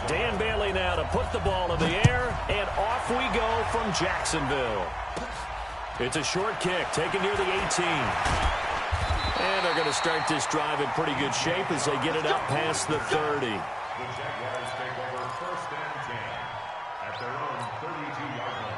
Dan Bailey now to put the ball in the air, and off we go from Jacksonville. It's a short kick taken near the 18. And they're going to start this drive in pretty good shape as they get it out past the 30. The Jaguars take over 1st and 10 at their own 32-yard line.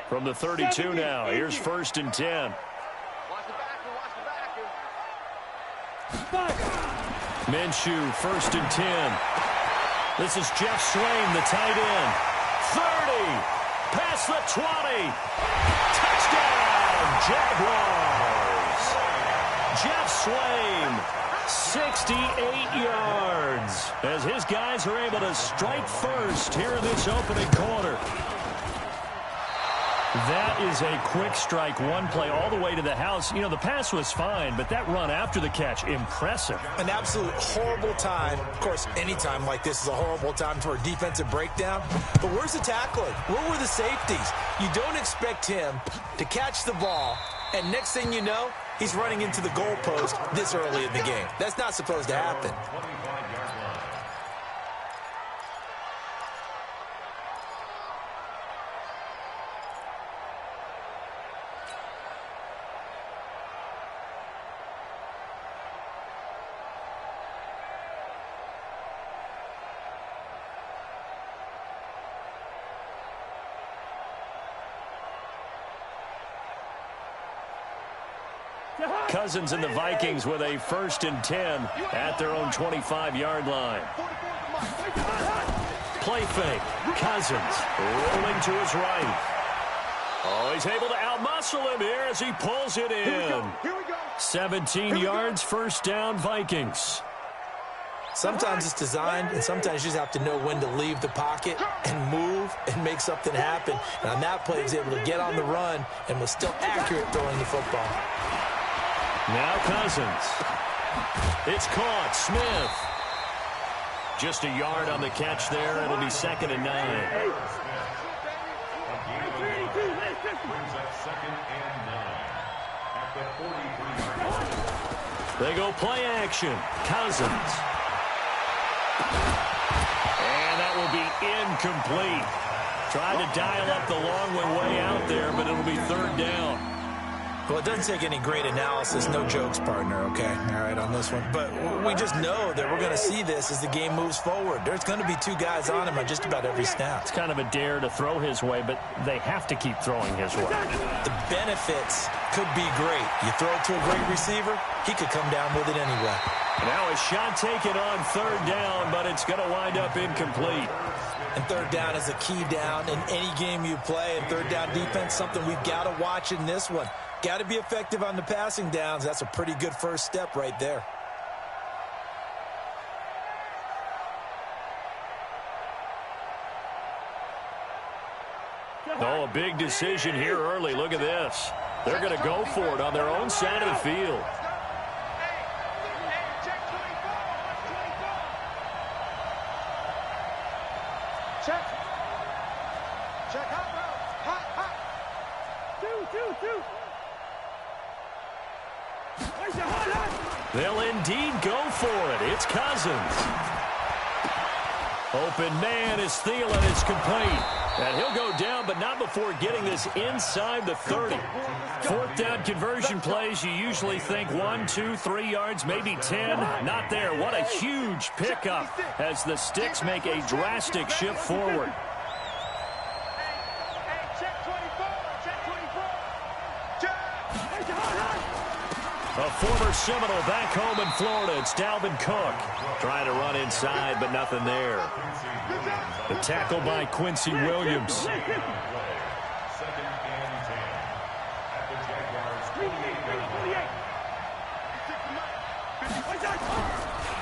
From the 32 now, here's 1st and 10. Minshew, 1st and 10. This is Jeff Swain, the tight end. 30, past the 20. Touchdown, Jaguars. Jeff Swain, 68 yards, as his guys are able to strike first here in this opening quarter. That is a quick strike, one play all the way to the house. You know, the pass was fine, but that run after the catch, impressive. An absolute horrible time. Of course, any time like this is a horrible time for a defensive breakdown. But where's the tackling? Where were the safeties? You don't expect him to catch the ball, and next thing you know, he's running into the goalpost this early in the game. That's not supposed to happen. Cousins and the Vikings with a 1st and 10 at their own 25-yard line. Play fake. Cousins rolling to his right. Oh, he's able to outmuscle him here as he pulls it in. 17 yards, 1st down, Vikings. Sometimes it's designed, and sometimes you just have to know when to leave the pocket and move and make something happen. And on that play, he was able to get on the run and was still accurate throwing the football. Now Cousins. It's caught. Smith. Just a yard on the catch there. It'll be 2nd and 9. They go play action. Cousins. And that will be incomplete. Tried to dial up the long way out there, but it'll be 3rd down. Well, it doesn't take any great analysis, no jokes, partner, okay? All right, on this one. But we just know that we're going to see this as the game moves forward. There's going to be 2 guys on him on just about every snap. It's kind of a dare to throw his way, but they have to keep throwing his way. The benefits could be great. You throw it to a great receiver, he could come down with it anyway. Now a shot taken on 3rd down, but it's going to wind up incomplete. And 3rd down is a key down in any game you play. And 3rd down defense, something we've got to watch in this one. Got to be effective on the passing downs. That's a pretty good first step right there. Oh, a big decision here early. Look at this. They're going to go for it on their own side of the field. Check. Check. Hot. 2. They'll indeed go for it. It's Cousins. Open man is Thielen. It's complete. And he'll go down, but not before getting this inside the 30. 4th down conversion plays, you usually think 1, 2, 3 yards, maybe 10. Not there. What a huge pickup as the Sticks make a drastic shift forward. A former Seminole back home in Florida. It's Dalvin Cook trying to run inside, but nothing there. The tackle by Quincy Williams.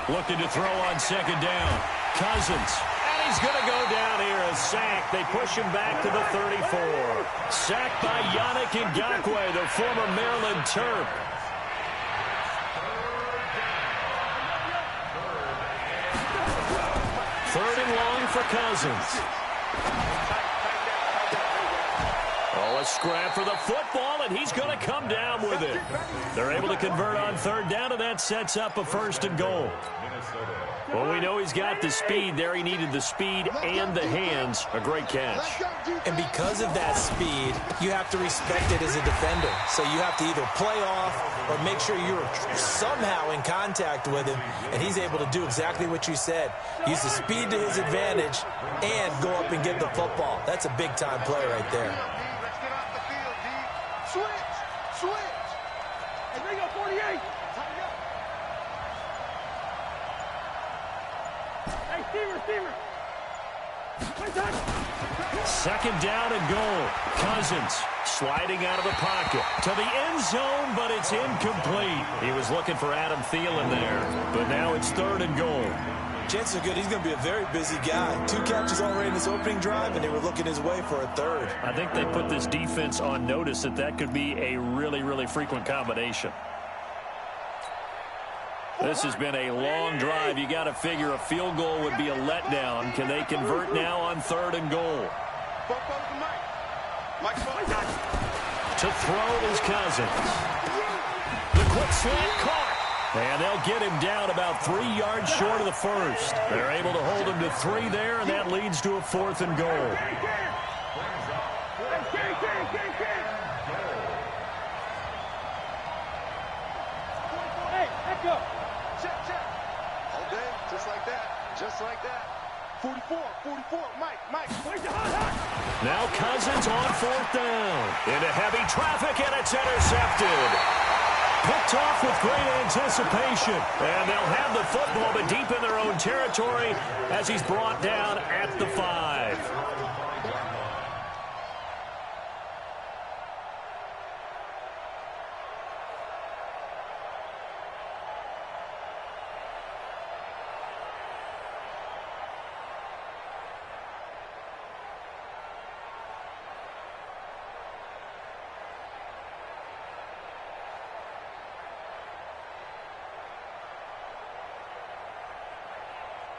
Looking to throw on 2nd down. Cousins. And he's going to go down here. A sack. They push him back to the 34. Sacked by Yannick Ngakoue, the former Maryland Terp. 3rd and long for Cousins. Oh, a scrap for the football, and he's going to come down with it. They're able to convert on third down, and that sets up a 1st and goal. Well, we know he's got the speed there. He needed the speed and the hands. A great catch. And because of that speed, you have to respect it as a defender. So you have to either play off or make sure you're somehow in contact with him, and he's able to do exactly what you said. Use the speed to his advantage and go up and get the football. That's a big-time play right there. Let's get off the field, D. Switch. And they go 48. Hey, Stever. Second down and goal. Cousins sliding out of the pocket to the end zone, but it's incomplete. He was looking for Adam Thielen there, but now it's 3rd and goal. Chances are good he's going to be a very busy guy. 2 catches already in his opening drive, and they were looking his way for a 3rd. I think they put this defense on notice that could be a really, really frequent combination. This has been a long drive. You got to figure a field goal would be a letdown. Can they convert now on 3rd and goal? To throw is Cousins. The quick slant caught. And they'll get him down about 3 yards short of the 1st. They're able to hold him to 3 there, and that leads to a 4th and goal. Hey, let's go. Check. All day, just like that. 44, Mike. Now Cousins on 4th down. Into heavy traffic, and it's intercepted. Picked off with great anticipation. And they'll have the football, but deep in their own territory as he's brought down at the 5.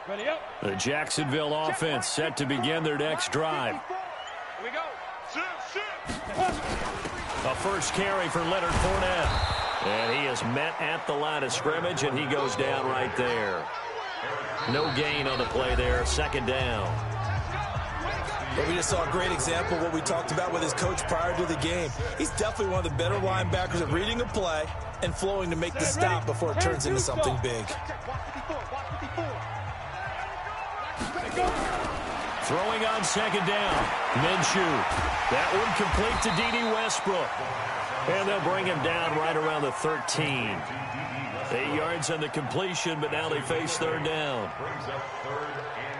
Ready up. The Jacksonville offense set to begin their next drive. Here we go. A first carry for Leonard Fournette. And he is met at the line of scrimmage, and he goes down right there. No gain on the play there. 2nd down. But we just saw a great example of what we talked about with his coach prior to the game. He's definitely one of the better linebackers at reading a play and flowing to make the stop before it turns into something big. Throwing on 2nd down. Minshew. That one complete to D.D. Westbrook. And they'll bring him down right around the 13. 8 yards on the completion, but now they face 3rd down. Brings up 3rd and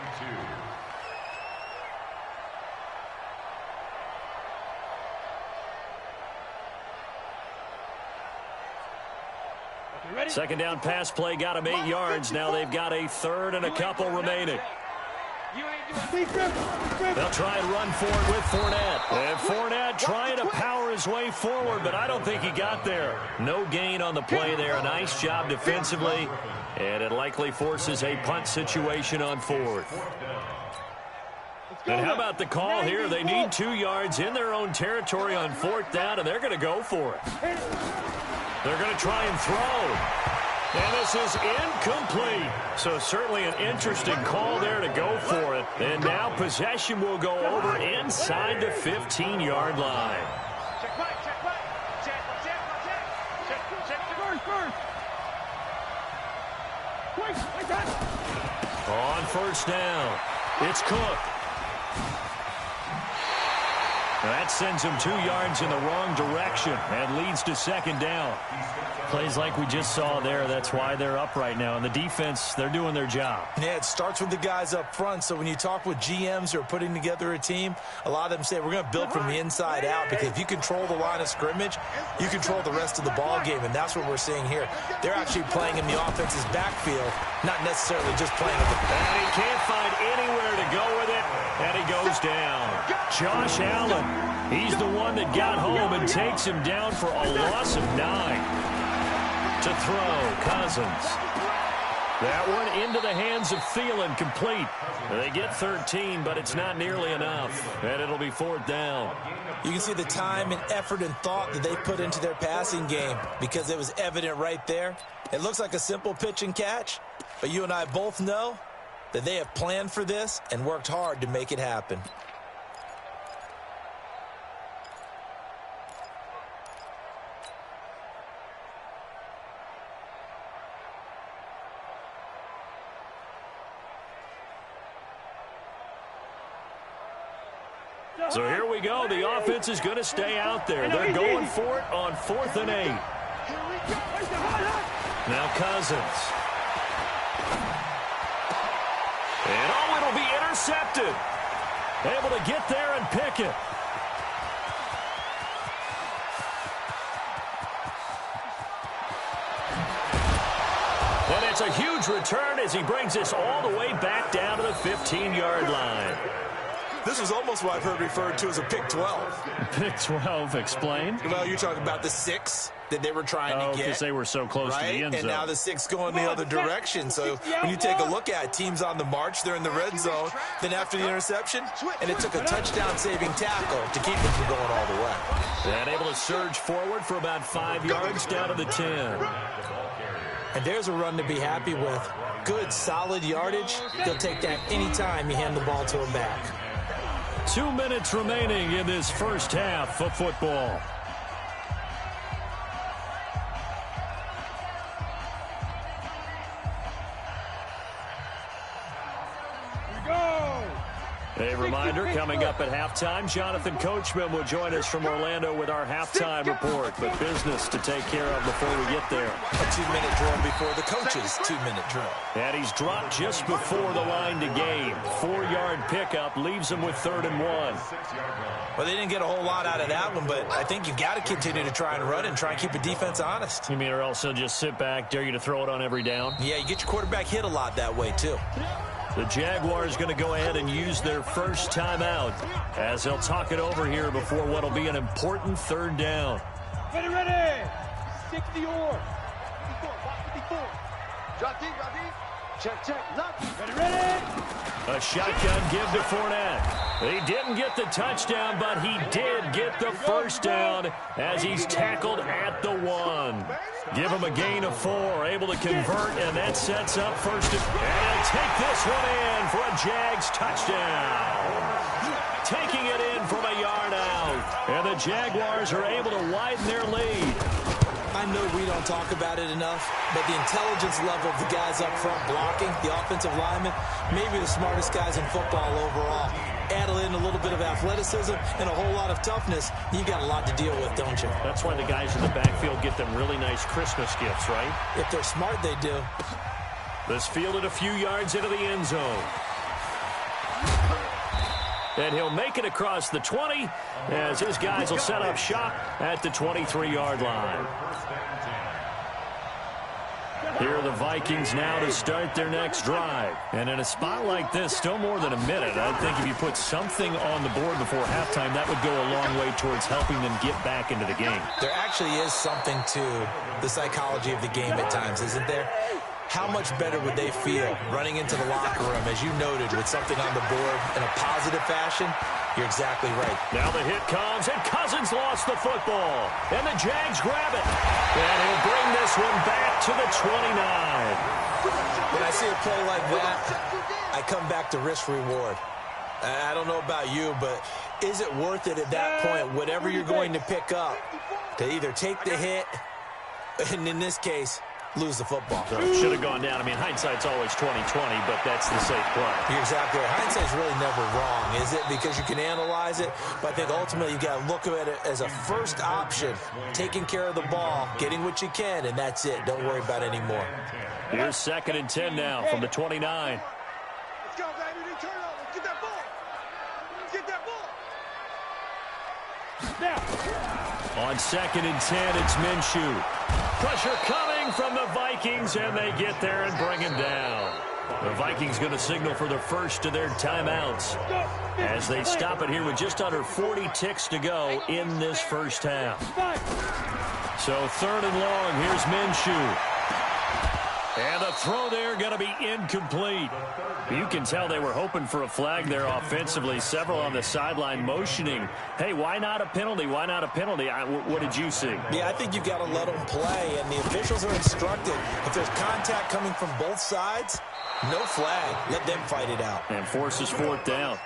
2. Ready? 2nd down pass play got him 8 yards. Now they've got a 3rd and a couple remaining. They'll try and run for it with Fournette. And Fournette trying to power his way forward, but I don't think he got there. No gain on the play there. A nice job defensively, and it likely forces a punt situation on 4th. And how about the call here? They need 2 yards in their own territory on 4th down, and they're going to go for it. They're going to try and throw. And this is incomplete. So certainly an interesting call there to go for it. And now possession will go over inside the 15-yard line. Check. On 1st down, it's Cook. That sends him 2 yards in the wrong direction and leads to 2nd down. Plays like we just saw there. That's why they're up right now. And the defense, they're doing their job. Yeah, it starts with the guys up front. So when you talk with GMs who are putting together a team, a lot of them say we're going to build from the inside out, because if you control the line of scrimmage, you control the rest of the ball game, and that's what we're seeing here. They're actually playing in the offense's backfield, not necessarily just playing at the back. And he can't find anywhere to go with it, and he goes down. Josh Allen, he's the one that got home and takes him down for a loss of 9. To throw, Cousins. That one into the hands of Thielen, complete. They get 13, but it's not nearly enough, and it'll be 4th down. You can see the time and effort and thought that they put into their passing game because it was evident right there. It looks like a simple pitch and catch, but you and I both know that they have planned for this and worked hard to make it happen. So here we go. The offense is going to stay out there. They're going for it on 4th and 8. Now Cousins. And oh, it'll be intercepted. Able to get there and pick it. And it's a huge return as he brings this all the way back down to the 15-yard line. This was almost what I've heard referred to as a pick 12. Pick 12, explain. Well, you're talking about the 6 that they were trying to get. Because they were so close to the end zone. And now the 6 going the other direction. So when you take a look at it, teams on the march, they're in the red zone. Then after the interception, and it took a touchdown-saving tackle to keep them from going all the way. And able to surge forward for about 5 yards down to the 10. And there's a run to be happy with. Good, solid yardage. They'll take that anytime you hand the ball to them back. 2 minutes remaining in this first half of football. A reminder, coming up at halftime, Jonathan Coachman will join us from Orlando with our halftime report. But business to take care of before we get there. A 2-minute drill before the coach's 2-minute drill. And he's dropped just before the line to gain. 4-yard pickup leaves him with 3rd and 1. Well, they didn't get a whole lot out of that one, but I think you've got to continue to try and run and try and keep the defense honest. You mean, or else he'll just sit back, dare you to throw it on every down? Yeah, you get your quarterback hit a lot that way, too. The Jaguars going to go ahead and use their first timeout as they'll talk it over here before what will be an important 3rd down. Ready. 60 or 54. Drop deep. Check. Look. Ready. A shotgun give to Fournette. He didn't get the touchdown, but he did get the first down as he's tackled at the 1. Give him a gain of 4, able to convert, and that sets up first. And he'll take this one in for a Jags touchdown. Taking it in from a yard out. And the Jaguars are able to widen their lead. I know we don't talk about it enough, but the intelligence level of the guys up front blocking, the offensive linemen, maybe the smartest guys in football overall. Add in a little bit of athleticism and a whole lot of toughness, you got a lot to deal with, don't you? That's why the guys in the backfield get them really nice Christmas gifts, right? If they're smart, they do. This fielded a few yards into the end zone. And he'll make it across the 20 as his guys will set up shop at the 23-yard line. Here are the Vikings now to start their next drive. And in a spot like this, still more than a minute, I think if you put something on the board before halftime, that would go a long way towards helping them get back into the game. There actually is something to the psychology of the game at times, isn't there? How much better would they feel running into the locker room, as you noted, with something on the board in a positive fashion? You're exactly right. Now the hit comes, and Cousins lost the football. And the Jags grab it. And he'll bring this one back to the 29. When I see a play like that, I come back to risk-reward. I don't know about you, but is it worth it at that point, whatever you're going to pick up, to either take the hit, and in this case, lose the football? So should have gone down. I mean, hindsight's always 20/20, but that's the safe play. You're exactly right. Hindsight's really never wrong, is it? Because you can analyze it, but I think ultimately you got to look at it as a first option, taking care of the ball, getting what you can, and that's it. Don't worry about it anymore. Here's 2nd and 10 now from the 29. Let's go, baby. Turn over. Get that ball. Get that ball. Now. On 2nd and 10, it's Minshew. Pressure coming from the Vikings, and they get there and bring him down. The Vikings going to signal for the first of their timeouts as they stop it here with just under 40 ticks to go in this first half. So 3rd and long, here's Minshew. And the throw there going to be incomplete. You can tell they were hoping for a flag there offensively. Several on the sideline motioning, hey, why not a penalty? Why not a penalty? What did you see? Yeah, I think you've got to let them play, and the officials are instructed. If there's contact coming from both sides, no flag. Let them fight it out. And forces fourth down.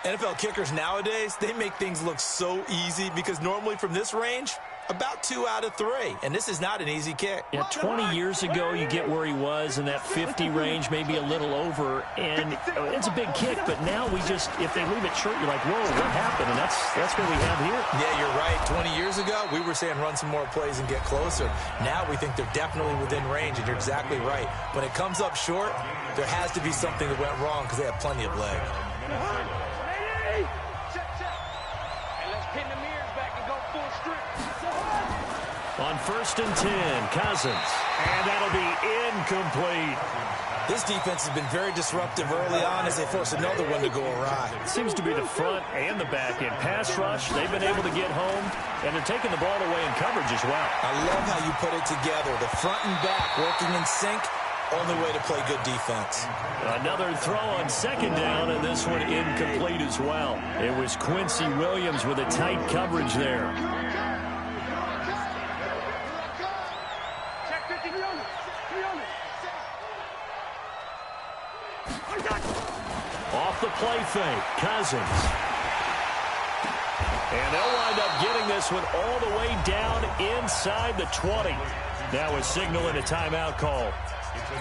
NFL kickers nowadays, they make things look so easy because normally from this range, about 2 out of 3. And this is not an easy kick. Yeah, 20 years ago, you get where he was in that 50 range, maybe a little over, and it's a big kick. But now we just, if they leave it short, you're like, whoa, what happened? And that's what we have here. Yeah, you're right. 20 years ago, we were saying run some more plays and get closer. Now we think they're definitely within range, and you're exactly right. When it comes up short, there has to be something that went wrong because they have plenty of leg. On 1st and 10, Cousins. And that'll be incomplete. This defense has been very disruptive early on as they force another one to go awry. It seems to be the front and the back end. Pass rush, they've been able to get home, and they're taking the ball away in coverage as well. I love how you put it together. The front and back working in sync. Only way to play good defense. Another throw on 2nd down, and this one incomplete as well. It was Quincy Williams with a tight coverage there. Off the play fake, Cousins. And they'll wind up getting this one all the way down inside the 20. Now a signal and a timeout call,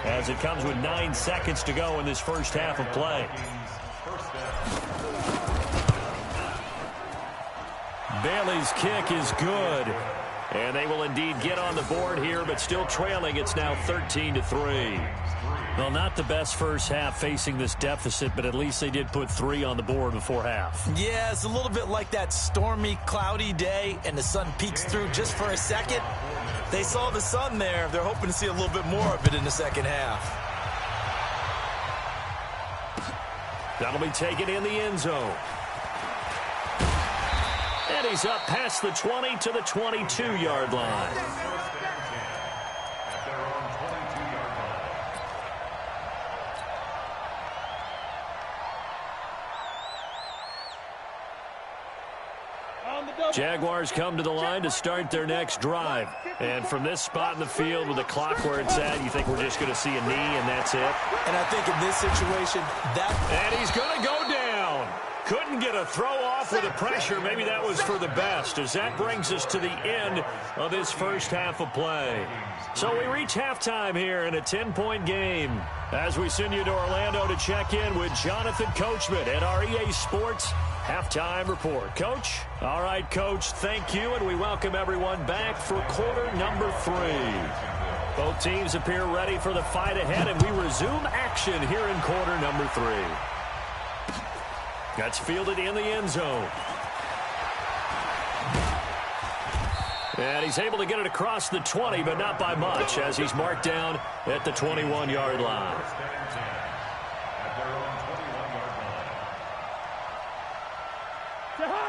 as it comes with 9 seconds to go in this first half of play. Bailey's kick is good. And they will indeed get on the board here, but still trailing. It's now 13-3. Well, not the best first half facing this deficit, but at least they did put 3 on the board before half. Yeah, it's a little bit like that stormy, cloudy day, and the sun peeks through just for a second. They saw the sun there. They're hoping to see a little bit more of it in the second half. That'll be taken in the end zone. And he's up past the 20 to the 22-yard line. Jaguars come to the line to start their next drive. And from this spot in the field with the clock where it's at, you think we're just going to see a knee and that's it? And I think in this situation, And he's going to go down. Couldn't get a throw off with the pressure. Maybe that was for the best, as that brings us to the end of this first half of play. So we reach halftime here in a 10-point game as we send you to Orlando to check in with Jonathan Coachman at our EA Sports Halftime Report. Coach? All right, Coach, thank you, and we welcome everyone back for quarter number 3. Both teams appear ready for the fight ahead, and we resume action here in quarter number 3. That's fielded in the end zone. And he's able to get it across the 20, but not by much, as he's marked down at the 21-yard line.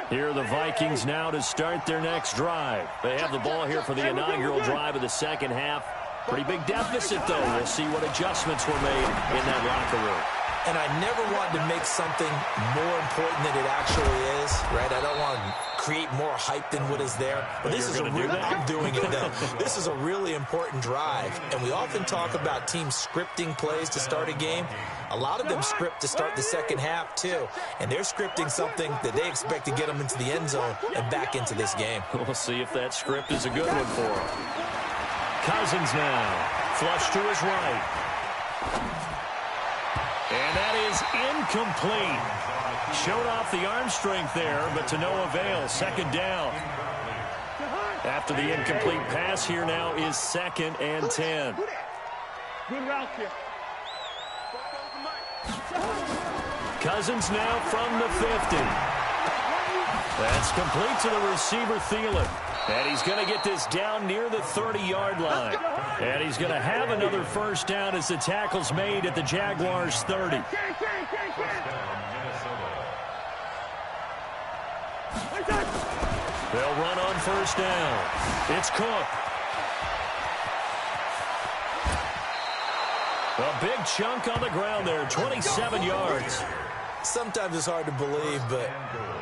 Here are the Vikings now to start their next drive. They have the ball here for the inaugural drive of the second half. Pretty big deficit, though. We'll see what adjustments were made in that locker room. And I never want to make something more important than it actually is, right? I don't want to create more hype than what is there. But this is I'm doing it though. This is a really important drive. And we often talk about teams scripting plays to start a game. A lot of them script to start the second half too. And they're scripting something that they expect to get them into the end zone and back into this game. We'll see if that script is a good one for them. Cousins now. Flush to his right. And that is incomplete. Showed off the arm strength there, but to no avail. Second down. After the incomplete pass, here now is 2nd and 10. Good route here. Cousins now from the 50. That's complete to the receiver, Thielen. And he's going to get this down near the 30-yard line. And he's going to have another first down as the tackle's made at the Jaguars' 30. They'll run on first down. It's Cook. A big chunk on the ground there, 27 yards. Sometimes it's hard to believe, but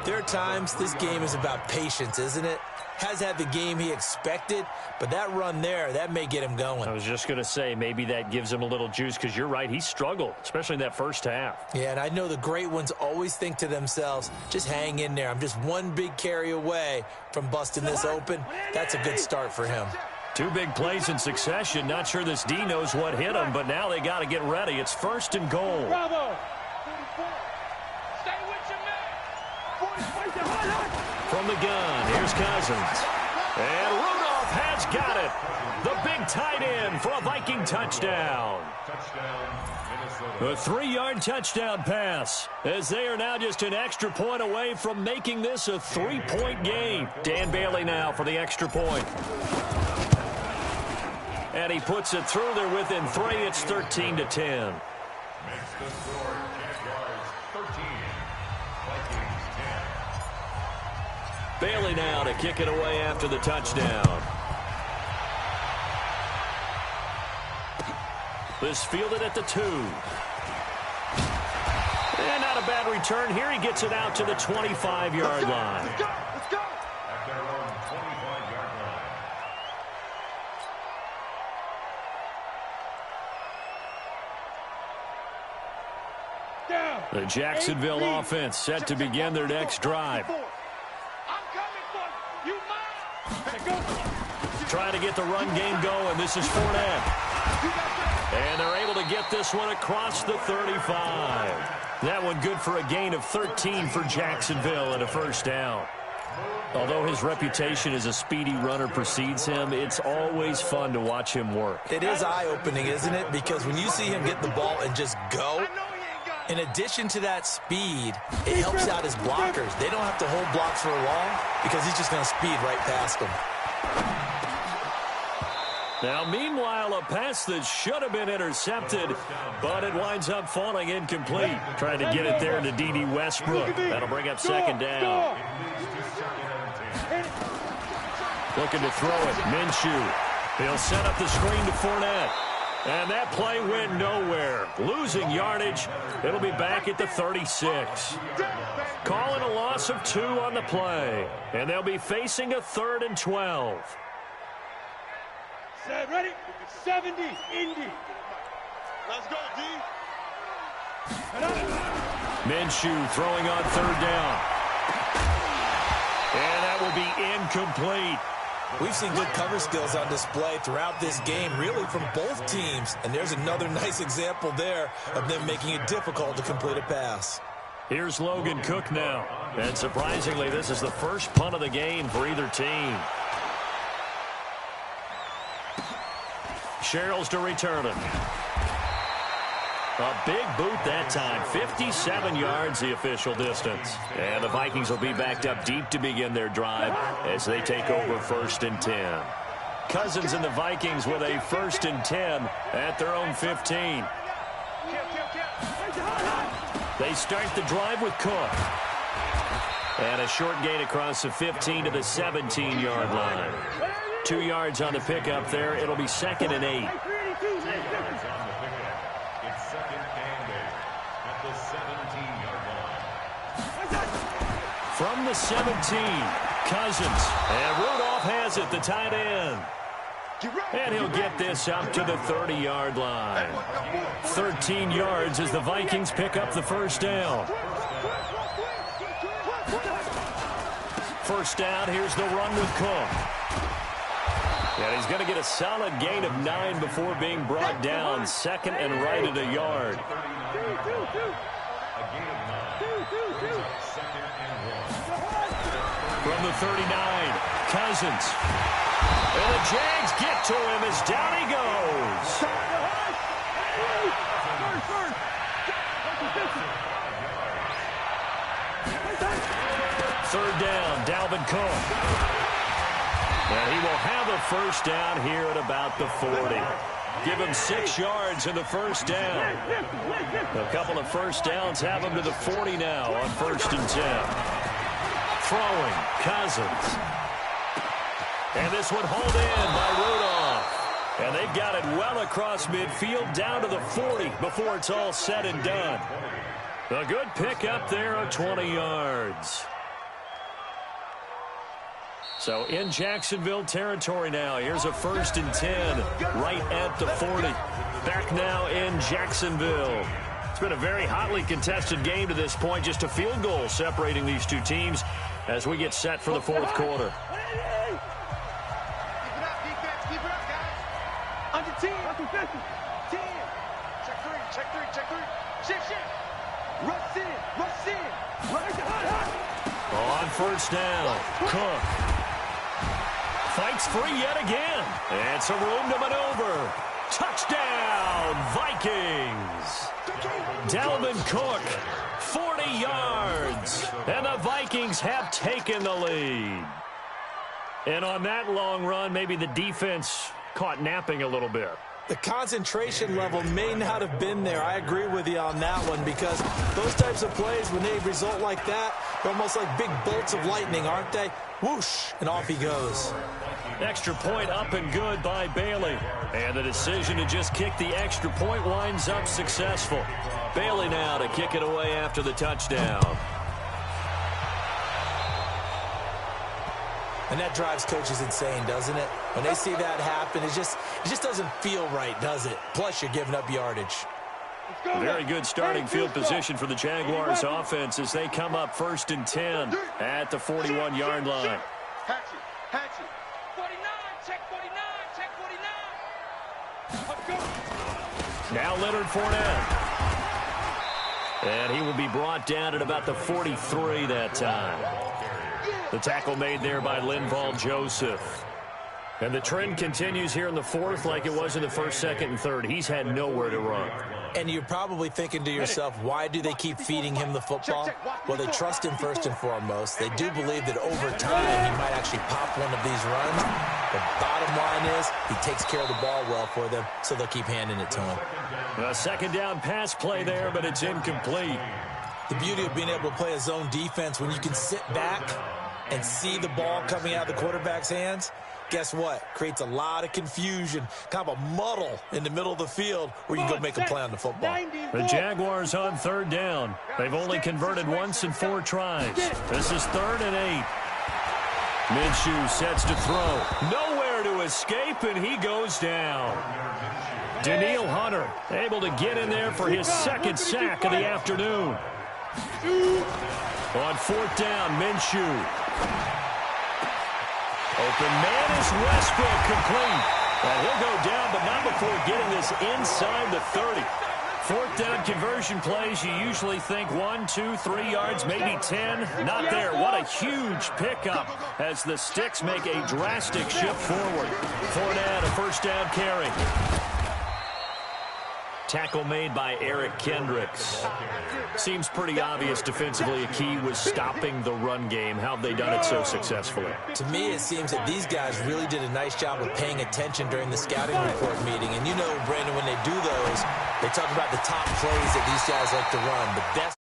there are times this game is about patience, isn't it? Has had the game he expected, but that run there, that may get him going. I was just going to say, maybe that gives him a little juice, because you're right, he struggled, especially in that first half. Yeah, and I know the great ones always think to themselves, just hang in there. I'm just one big carry away from busting this open. That's a good start for him. 2 big plays in succession. Not sure this D knows what hit him, but now they got to get ready. It's 1st and goal. Bravo. 44. Stay with your man. From the gun, here's Cousins. And Rudolph has got it. The big tight end for a Viking touchdown. A 3-yard touchdown pass, as they are now just an extra point away from making this a 3-point game. Dan Bailey now for the extra point. And he puts it through there within 3. It's 13-10. Makes the score 10 yards, 13. Vikings 10. Bailey now to kick it away after the touchdown. This fielded at the 2. And not a bad return here. He gets it out to the 25-yard line. Let's go. Let's go. At their own 25-yard line. Down. The Jacksonville offense set to begin their next drive. I'm coming for you. You mine. Trying to get the run game going. This is Fournette. And they're able to get this one across the 35. That one good for a gain of 13 for Jacksonville and a first down. Although his reputation as a speedy runner precedes him, it's always fun to watch him work. It is eye-opening, isn't it? Because when you see him get the ball and just go, in addition to that speed, it helps out his blockers. They don't have to hold blocks for long because he's just going to speed right past them. Now, meanwhile, a pass that should have been intercepted, but it winds up falling incomplete. Trying to get it there to D.D. Westbrook. That'll bring up 2nd down. Looking to throw it. Minshew. He'll set up the screen to Fournette. And that play went nowhere. Losing yardage. It'll be back at the 36. Calling a loss of 2 on the play. And they'll be facing a 3rd and 12. Ready? 70, Indy. Let's go, D. Minshew throwing on 3rd down. And that will be incomplete. We've seen good cover skills on display throughout this game, really from both teams. And there's another nice example there of them making it difficult to complete a pass. Here's Logan Cook now. And surprisingly, this is the first punt of the game for either team. Sherrills to return it. A big boot that time. 57 yards the official distance. And the Vikings will be backed up deep to begin their drive as they take over 1st and 10. Cousins and the Vikings with a 1st and 10 at their own 15. They start the drive with Cook. And a short gain across the 15 to the 17-yard line. 2 yards on the pickup there. It'll be 2nd and 8. It's 2nd and 8 at the 17-yard line. From the 17, Cousins. And Rudolph has it, the tight end. And he'll get this up to the 30-yard line. 13 yards as the Vikings pick up the first down. First down, here's the run with Cook. And he's going to get a solid gain of 9 before being brought down. 2nd and right at a yard. From the 39, Cousins. And the Jags get to him as down he goes. Third down, Dalvin Cook. And he will have a first down here at about the 40. Give him 6 yards in the first down. A couple of first downs have him to the 40 now on 1st and 10. Throwing, Cousins. And this one hauled in by Rudolph. And they've got it well across midfield, down to the 40 before it's all said and done. A good pick up there of 20 yards. So in Jacksonville territory now. Here's a 1st and 10 right at the 40. Back now in Jacksonville. It's been a very hotly contested game to this point. Just a field goal separating these two teams as we get set for the 4th quarter. Keep it up, guys. Under 10. 10. Check three. Shift. Rush in. On 1st down, Cook fights free yet again. And some room to maneuver. Touchdown, Vikings. Dalvin Cook, 40 yards. And the Vikings have taken the lead. And on that long run, maybe the defense caught napping a little bit. The concentration level may not have been there. I agree with you on that one, because those types of plays, when they result like that, they're almost like big bolts of lightning, aren't they? Whoosh, and off he goes. Extra point up and good by Bailey. And the decision to just kick the extra point winds up successful. Bailey now to kick it away after the touchdown. And that drives coaches insane, doesn't it? When they see that happen, it just doesn't feel right, does it? Plus, you're giving up yardage. Very good starting field position for the Jaguars offense as they come up 1st and 10 at the 41-yard line. Hatchet. 49, check 49. Now Leonard Fournette. And he will be brought down at about the 43 that time. The tackle made there by Linval Joseph. And the trend continues here in the 4th like it was in the 1st, 2nd, and 3rd. He's had nowhere to run. And you're probably thinking to yourself, why do they keep feeding him the football? Well, they trust him first and foremost. They do believe that over time he might actually pop one of these runs. The bottom line is he takes care of the ball well for them, so they'll keep handing it to him. A 2nd down pass play there, but it's incomplete. The beauty of being able to play a zone defense when you can sit back and see the ball coming out of the quarterback's hands, guess what? Creates a lot of confusion, kind of a muddle in the middle of the field where you can go make a play on the football. The Jaguars on 3rd down. They've only converted once in 4 tries. This is 3rd and 8. Minshew sets to throw. Nowhere to escape, and he goes down. Danielle Hunter able to get in there for his 2nd sack of the afternoon. On 4th down, Minshew. Open man is Westbrook, complete. And he'll go down, but not before getting this inside the 30. 4th down conversion plays, you usually think 1, 2, 3 yards, maybe 10. Not there. What a huge pickup as the Sticks make a drastic shift forward. Fournette, a 1st down carry. Tackle made by Eric Kendricks. Seems pretty obvious defensively a key was stopping the run game. How have they done it so successfully? To me, it seems that these guys really did a nice job of paying attention during the scouting report meeting. And you know, Brandon, when they do those, they talk about the top plays that these guys like to run. The best.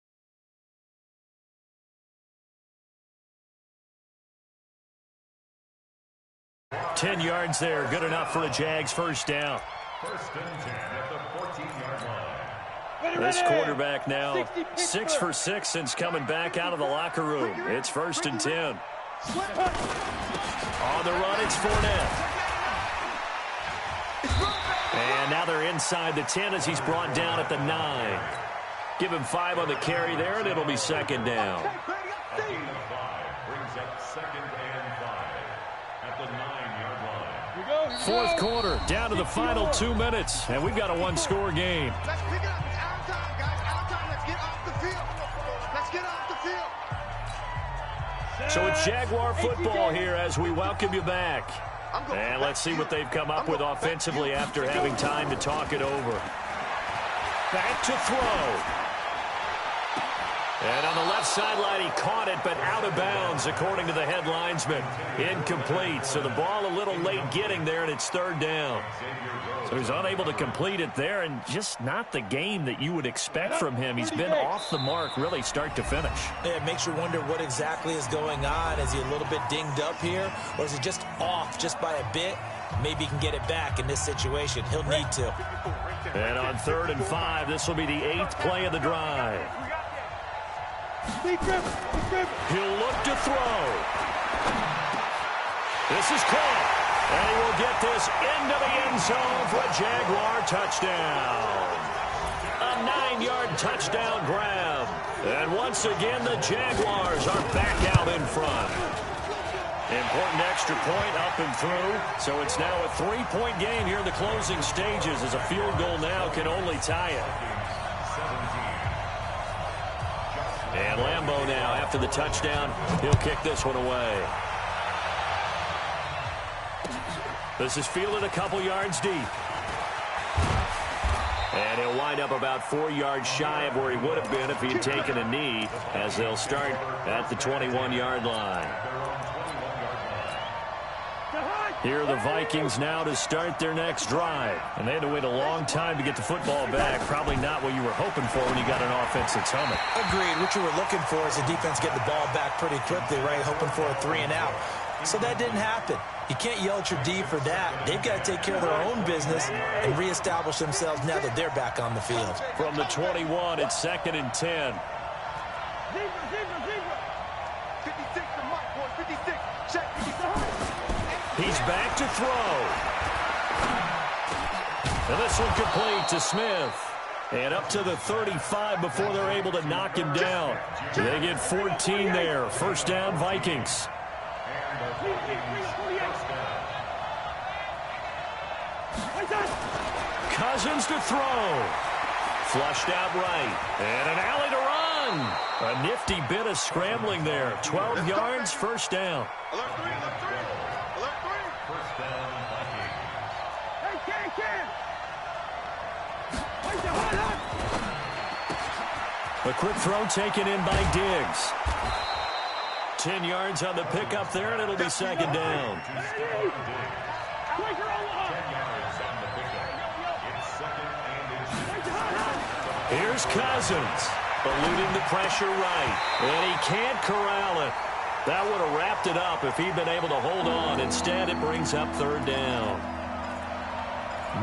10 yards there, good enough for a Jags 1st down. 1st and 10 at the 14-yard line. This quarterback now 6 for 6 since coming back out of the locker room. It's 1st and 10. On the run, it's Fournette. And now they're inside the 10 as he's brought down at the 9. Give him 5 on the carry there, and it'll be 2nd down. A gain of 5 brings up 2nd and 5 at the 9-yard line. 4th quarter, down to the final 2 minutes, and we've got a 1-score game. Let's pick it up. It's our time, guys. Our time. Let's get off the field. Let's get off the field. So it's Jaguar football here as we welcome you back. And let's see what they've come up with offensively after having time to talk it over. Back to throw. And on the left sideline, he caught it, but out of bounds, according to the head linesman. Incomplete. So the ball a little late getting there, and it's 3rd down. So he's unable to complete it there, and just not the game that you would expect from him. He's been off the mark, really, start to finish. Yeah, it makes you wonder what exactly is going on. Is he a little bit dinged up here, or is he just off just by a bit? Maybe he can get it back in this situation. He'll need to. And on 3rd and 5, this will be the 8th play of the drive. He'll look to throw. This is caught. And he will get this into the end zone for a Jaguar touchdown. A 9-yard touchdown grab. And once again, the Jaguars are back out in front. Important extra point up and through. So it's now a 3-point game here in the closing stages as a field goal now can only tie it. And Lambeau now, after the touchdown, he'll kick this one away. This is fielded a couple yards deep. And he'll wind up about 4 yards shy of where he would have been if he had taken a knee, as they'll start at the 21-yard line. Here are the Vikings now to start their next drive. And they had to wait a long time to get the football back. Probably not what you were hoping for when you got an offense that's humming. Agreed. What you were looking for is the defense getting the ball back pretty quickly, right? Hoping for a 3 and out. So that didn't happen. You can't yell at your D for that. They've got to take care of their own business and reestablish themselves now that they're back on the field. From the 21, it's 2nd and 10. 56 to Mike, boy. 56. Check. 56. He's back to throw. And this one complete to Smith. And up to the 35 before they're able to knock him down. They get 14 there. First down, Vikings. Cousins to throw. Flushed out right. And an alley to run. A nifty bit of scrambling there. 12 yards, first down. Alert 3, alert 3. Alert 3. First down, Vikings. Hey, Ken. A quick throw taken in by Diggs. 10 yards on the pickup there, and it'll be 2nd down. 10 yards on the pickup. It's 2nd and inches. Here's Cousins, eluding the pressure right, and he can't corral it. That would have wrapped it up if he'd been able to hold on. Instead, it brings up 3rd down.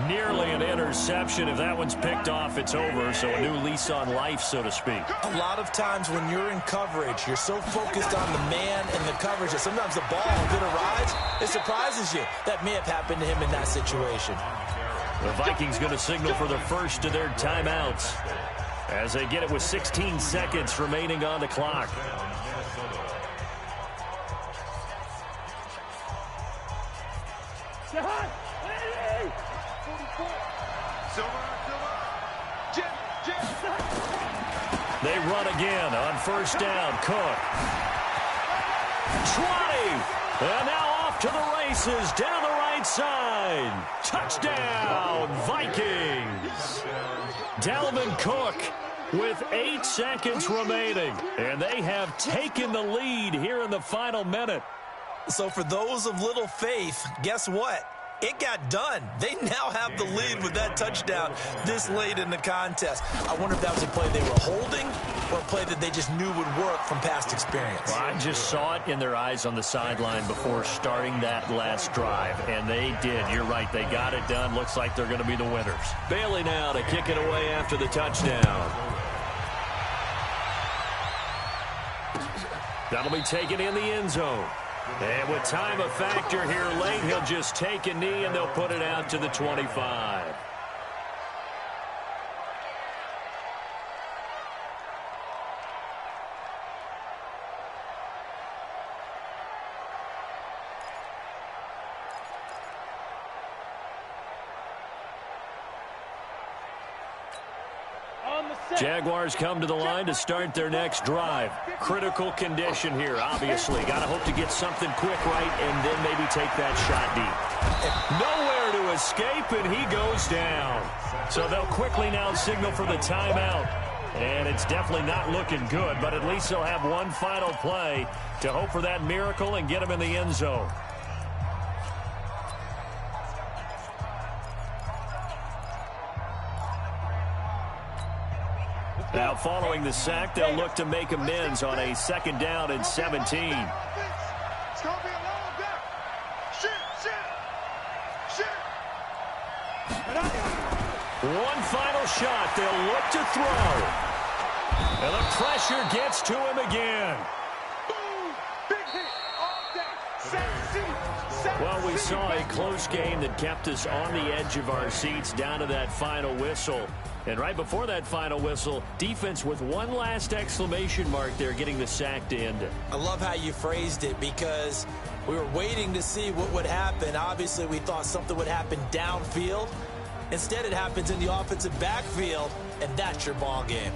Nearly an interception. If that one's picked off, it's over. So a new lease on life, so to speak. A lot of times when you're in coverage, you're so focused on the man and the coverage that sometimes the ball that arrives, it surprises you. That may have happened to him in that situation. The Vikings going to signal for the first of their timeouts as they get it with 16 seconds remaining on the clock. They run again on first down. Cook. 20. And now off to the races down the right side. Touchdown, Vikings. Dalvin Cook with 8 seconds remaining. And they have taken the lead here in the final minute. So for those of little faith, guess what? It got done. They now have the lead with that touchdown this late in the contest. I wonder if that was a play they were holding or a play that they just knew would work from past experience. Well, I just saw it in their eyes on the sideline before starting that last drive, and they did. You're right. They got it done. Looks like they're going to be the winners. Bailey now to kick it away after the touchdown. That'll be taken in the end zone. And with time a factor here late, he'll just take a knee and they'll put it out to the 25. Jaguars come to the line to start their next drive. Critical condition here, obviously. Got to hope to get something quick right and then maybe take that shot deep. Nowhere to escape, and he goes down. So they'll quickly now signal for the timeout. And it's definitely not looking good, but at least they'll have one final play to hope for that miracle and get him in the end zone. Now, following the sack, they'll look to make amends on a 2nd down and 17. It's going to be a long down. Shit. One final shot. They'll look to throw. And the pressure gets to him again. Boom! Big hit all day. Sack City. Well, we saw a close game that kept us on the edge of our seats down to that final whistle. And right before that final whistle, defense with one last exclamation mark there, getting the sack to end it. I love how you phrased it because we were waiting to see what would happen. Obviously, we thought something would happen downfield. Instead, it happens in the offensive backfield, and that's your ball game.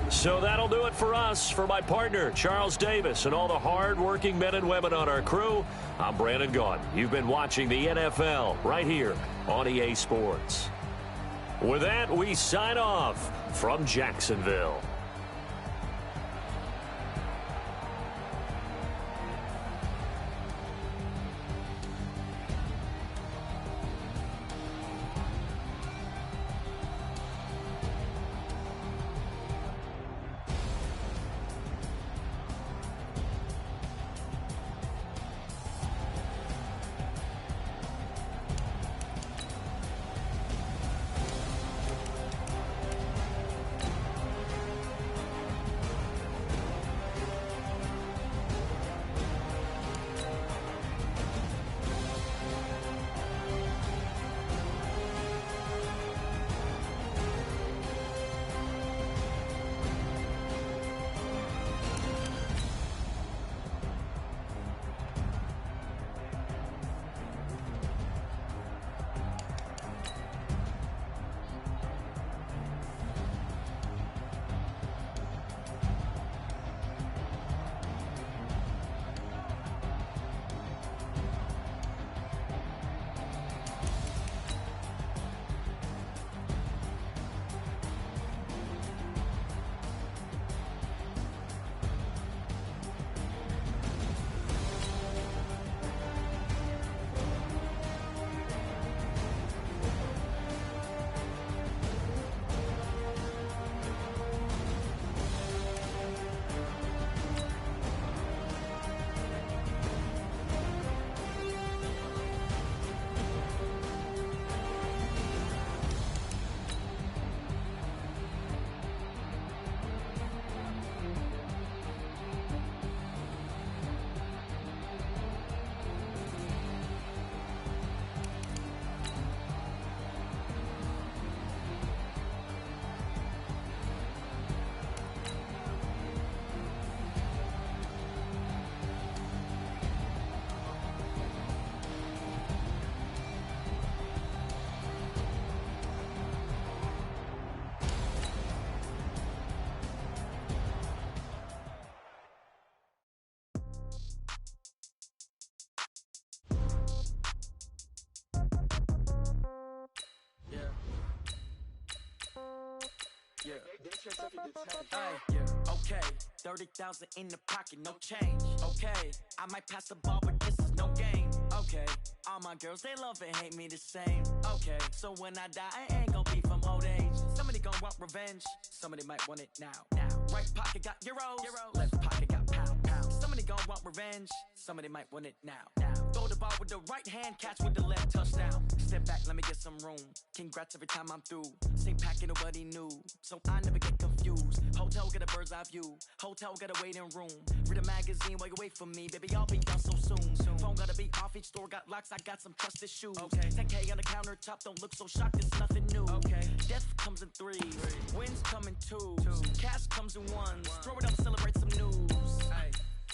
So that'll do it for us. For my partner, Charles Davis, and all the hard-working men and women on our crew, I'm Brandon Gaudin. You've been watching the NFL right here on EA Sports. With that, we sign off from Jacksonville. Okay, 30,000 in the pocket, no change. Okay, I might pass the ball, but this is no game. Okay, all my girls, they love and hate me the same. Okay, so when I die, I ain't gon' be from old age. Somebody gon' want revenge, somebody might want it now. Right pocket got euros, left pocket got pounds. Somebody gon' want revenge, somebody might want it now. Throw the ball with the right hand, catch with the left, touchdown. Step back, let me get some room. Congrats every time I'm through. Same packet, nobody knew, so I never get confused. Hotel get a bird's eye view, hotel got a waiting room. Read a magazine while you wait for me, baby, I'll be done so soon. Phone gotta be off, each store got locks, I got some trusted shoes. 10K on the countertop, don't look so shocked, it's nothing new. Death comes in threes, wins come in twos, cash comes in ones. Throw it up, celebrate some news.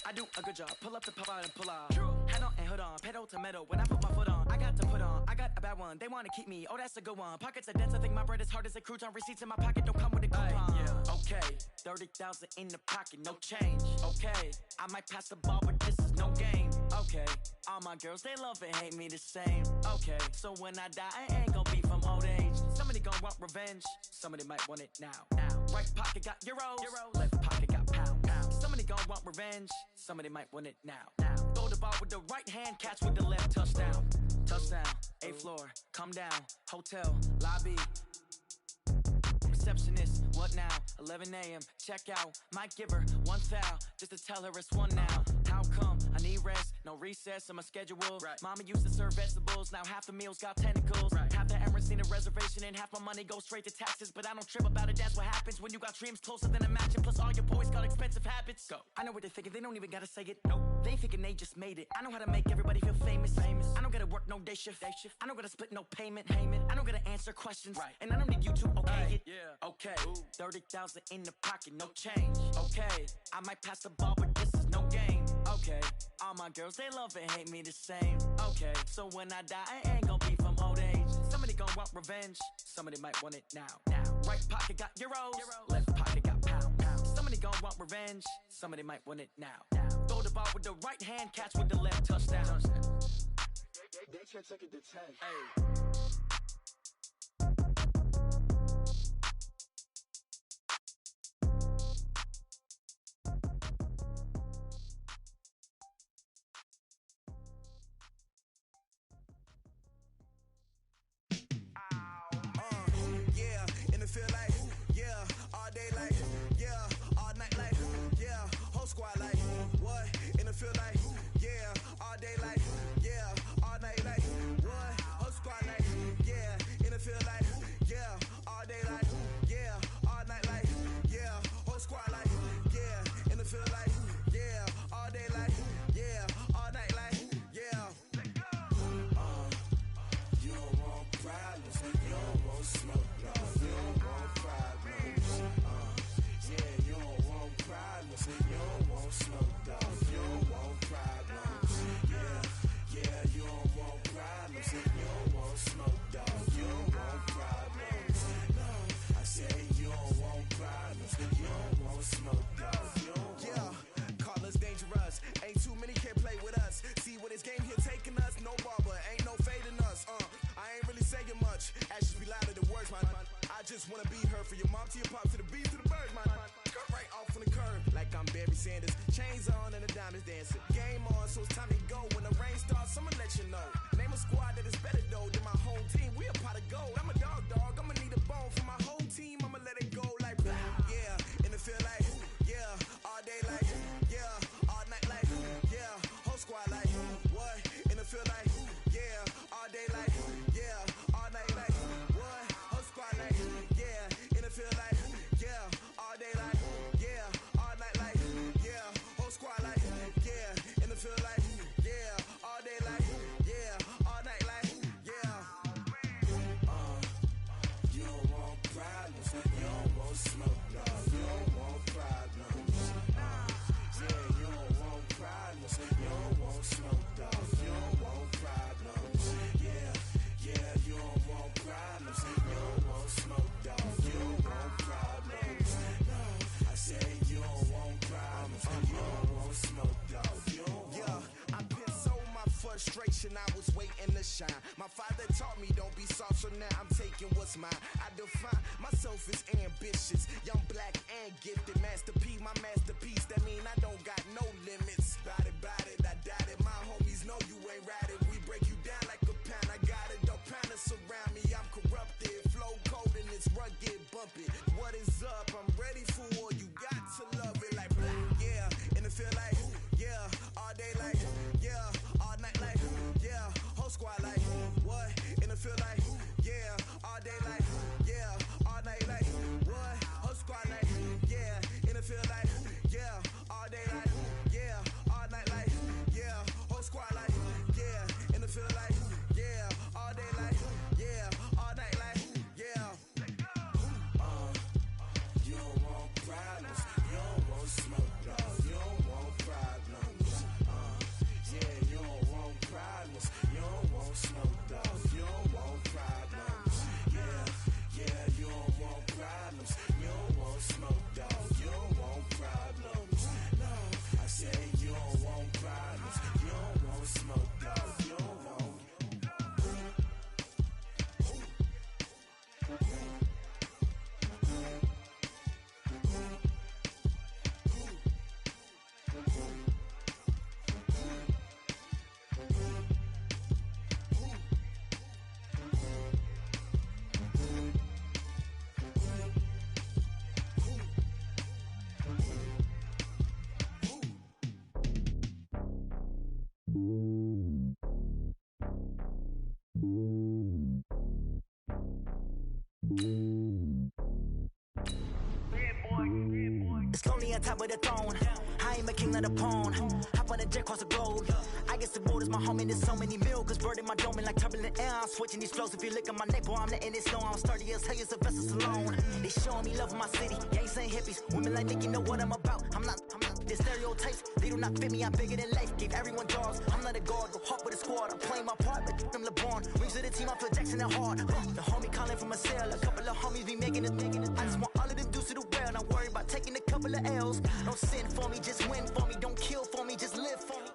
I do a good job, pull up the pop out and pull out. Head on and hood on, pedal to metal. When I put my foot on, I got to put on. I got a bad one, they wanna keep me, oh that's a good one. Pockets are dense, I think my bread is hard as a crouton. Receipts in my pocket don't come with a coupon. Okay, 30,000 in the pocket, no change. Okay, I might pass the ball, but this is no game. Okay, all my girls, they love and hate me the same. Okay, so when I die, I ain't gon' be from old age. Somebody gon' want revenge, somebody might want it now. Right pocket got euros, left pocket got pounds. Somebody gon' want revenge, somebody might want it now. Throw the ball with the right hand, catch with the left, touchdown. Touchdown, 8th floor, come down, hotel, lobby. Receptionist, What now? 11 a.m. Check out. Might give her one foul just to tell her it's one now. How come? I need rest. No recess in my schedule. Right. Mama used to serve vegetables. Now half the meals got tentacles. Right. Half the Emirates need a reservation and half my money goes straight to taxes. But I don't trip about it. That's what happens when you got dreams closer than a mansion. Plus all your boys got expensive habits. Go. I know what they're thinking. They don't even gotta say it. Nope. They thinking they just made it. I know how to make everybody feel famous. I don't gotta work no day shift. I don't gotta split no payment. I don't gotta answer questions. Right. And I don't need you to okay it. Yeah. Okay. 30,000 in the pocket, no change. Okay. I might pass the ball, but this is no game. Okay. All my girls, they love and hate me the same. Okay. So when I die, I ain't gonna be from old age. Somebody gon' want revenge. Somebody might want it now. Right pocket got euros. Left pocket got pound. Somebody gon' want revenge. Somebody might want it now. Throw the ball with the right hand, catch with the left, touchdown. They can't take it to 10. Hey. Feel like, yeah, all day like, yeah, all night like, yeah, whole squad like, what, in the feel like, yeah, all day like, yeah, all night like, what, whole squad like, yeah, in the feel like, yeah, all day like, yeah, all night like, yeah, whole squad like, yeah, in the feel like, yeah, all day like, yeah, all night like, yeah. You don't want problems, you don't want smoke. You don't want smoke, dog. You don't want problems. Yeah, you don't want problems. You don't want smoke, dog. You don't want problems. No, I say you don't want problems. You don't want smoke, dog. You don't want. Call us dangerous. Ain't too many can play with us. See what this game here taking us. No barber, ain't no fading us. I ain't really saying much. Actions be louder than words, man. I just wanna be heard for your mom to your pop to the bees to the birds, man. Cut right off on the curb like I'm Barry Sanders. Chains on and the diamonds dancing. Game on, so it's time to go. When the rain starts, I'ma let you know. Name a squad that is better though than my home team. We a pot of gold. I'm a dog. I'ma need a bone for my whole team. I'ma let it go like blah. Yeah, and it feel like yeah, all day like yeah, all night like yeah, whole squad like what? And it feel like yeah, all day like yeah, all night like what? Whole squad like yeah, and it feel like yeah, all day like yeah, all night like yeah, whole squad like yeah, and it feel like yeah, all day like yeah, all night like yeah. You don't want problems, you don't want smoke, dog. You don't want problems. Yeah, you don't want problems, you don't want smoke, dog. You don't want problems. Yeah, you don't want problems, you don't want smoke, dog. You don't want problems. No, I say you don't want problems, you don't want smoke, dog. You don't want. Yeah, I been so my frustration, I was waiting to shine. My father taught me don't be soft, so now I'm taking what's mine. I define myself as ambitious, young, black, and gifted. Master P, my masterpiece. That mean I don't got no limits. Bout it, I doubt it. My homies know you ain't ratted. We break you down like a pound. I got it, don't pound to surround me. I'm corrupted, flow cold and it's rugged, bumpy. What is up? I'm ready for war. You got to love it like blah. Yeah, and it feel like yeah, all day like yeah, all night like yeah, whole squad like what? And it feel like yeah, all day like yeah, all night like what? Whole squad like yeah, and it feel like yeah, all day like yeah, all night like yeah, whole squad like yeah, on top of the throne. I am a king, not a pawn. Hop on a jet across the globe. I guess the world is my home and there's so many milk. Bird in my dome and like turbulent air. I'm switching these flows. If you look at my neck, boy, I'm letting it snow. I'm sturdy as hell, as a vessel alone. They showing me love in my city. Gangs ain't hippies. Women like Nick, you know what I'm about. I'm not the stereotypes. They do not fit me. I'm bigger than life. Gave everyone jobs. I'm not a guard. Go hard with a squad. I'm playing my part, but them LeBron. Rings to the team. I feel Jackson at heart. The homie calling from a cell. A couple of homies be making it. I just want all of them dudes to do well. Not worry about taking a couple of L's. Don't sin for me, just win for me. Don't kill for me, just live for me.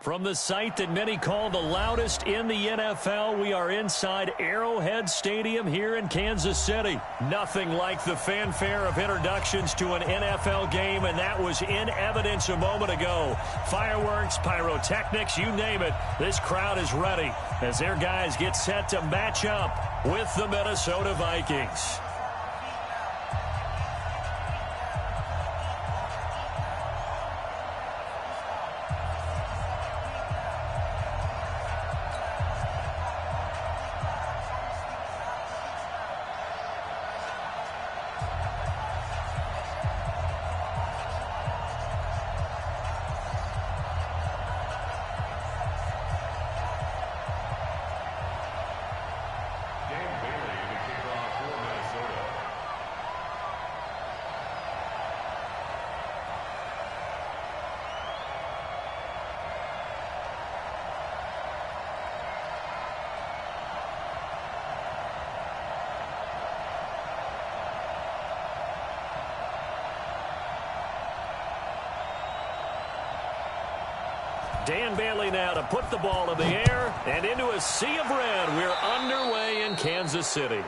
From the site that many call the loudest in the NFL, we are inside Arrowhead Stadium here in Kansas City. Nothing like the fanfare of introductions to an NFL game, and that was in evidence a moment ago. Fireworks, pyrotechnics, you name it. This crowd is ready as their guys get set to match up with the Minnesota Vikings. Dan Bailey now to put the ball in the air and into a sea of red. We're underway in Kansas City.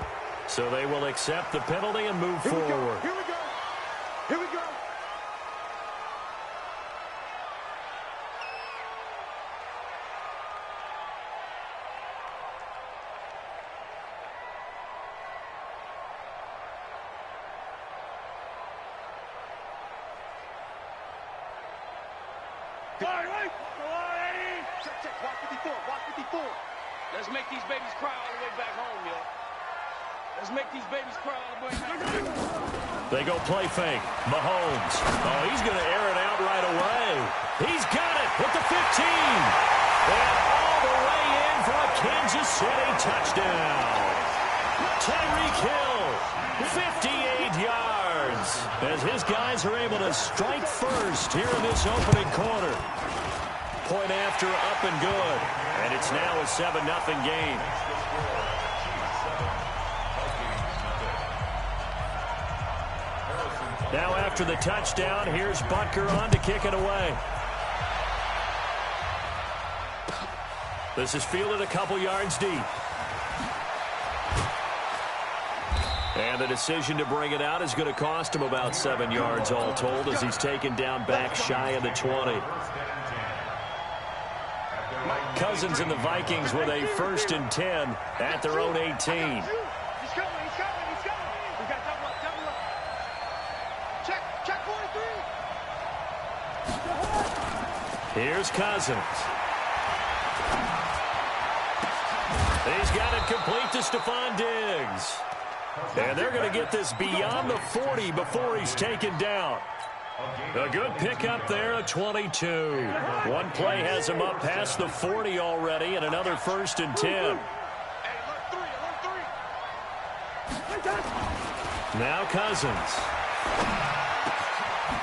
So they will accept the penalty and move forward. Here we go. Here we go. Check. Watch 54. Let's make these babies cry all the way back home, yo. Let's make these babies cry all the way back home. They go play fake. Mahomes. Oh, he's going to air it out right away. He's got it with the 15. And all the way in for a Kansas City touchdown. Tyreek Hill, 58 yards. As his guys are able to strike first here in this opening quarter. Point after, up and good. And it's now a 7-0 game. Now after the touchdown, here's Butker on to kick it away. This is fielded a couple yards deep. And the decision to bring it out is going to cost him about 7 yards all told as he's taken down back shy of the 20. Cousins and the Vikings with a 1st and 10 at their own 18. He's coming. We got double up. Check 43. Here's Cousins. He's got it complete to Stephon Diggs. And they're going to get this beyond the 40 before he's taken down. A good pickup there at 22. One play has him up past the 40 already, and another 1st and 10. Now Cousins.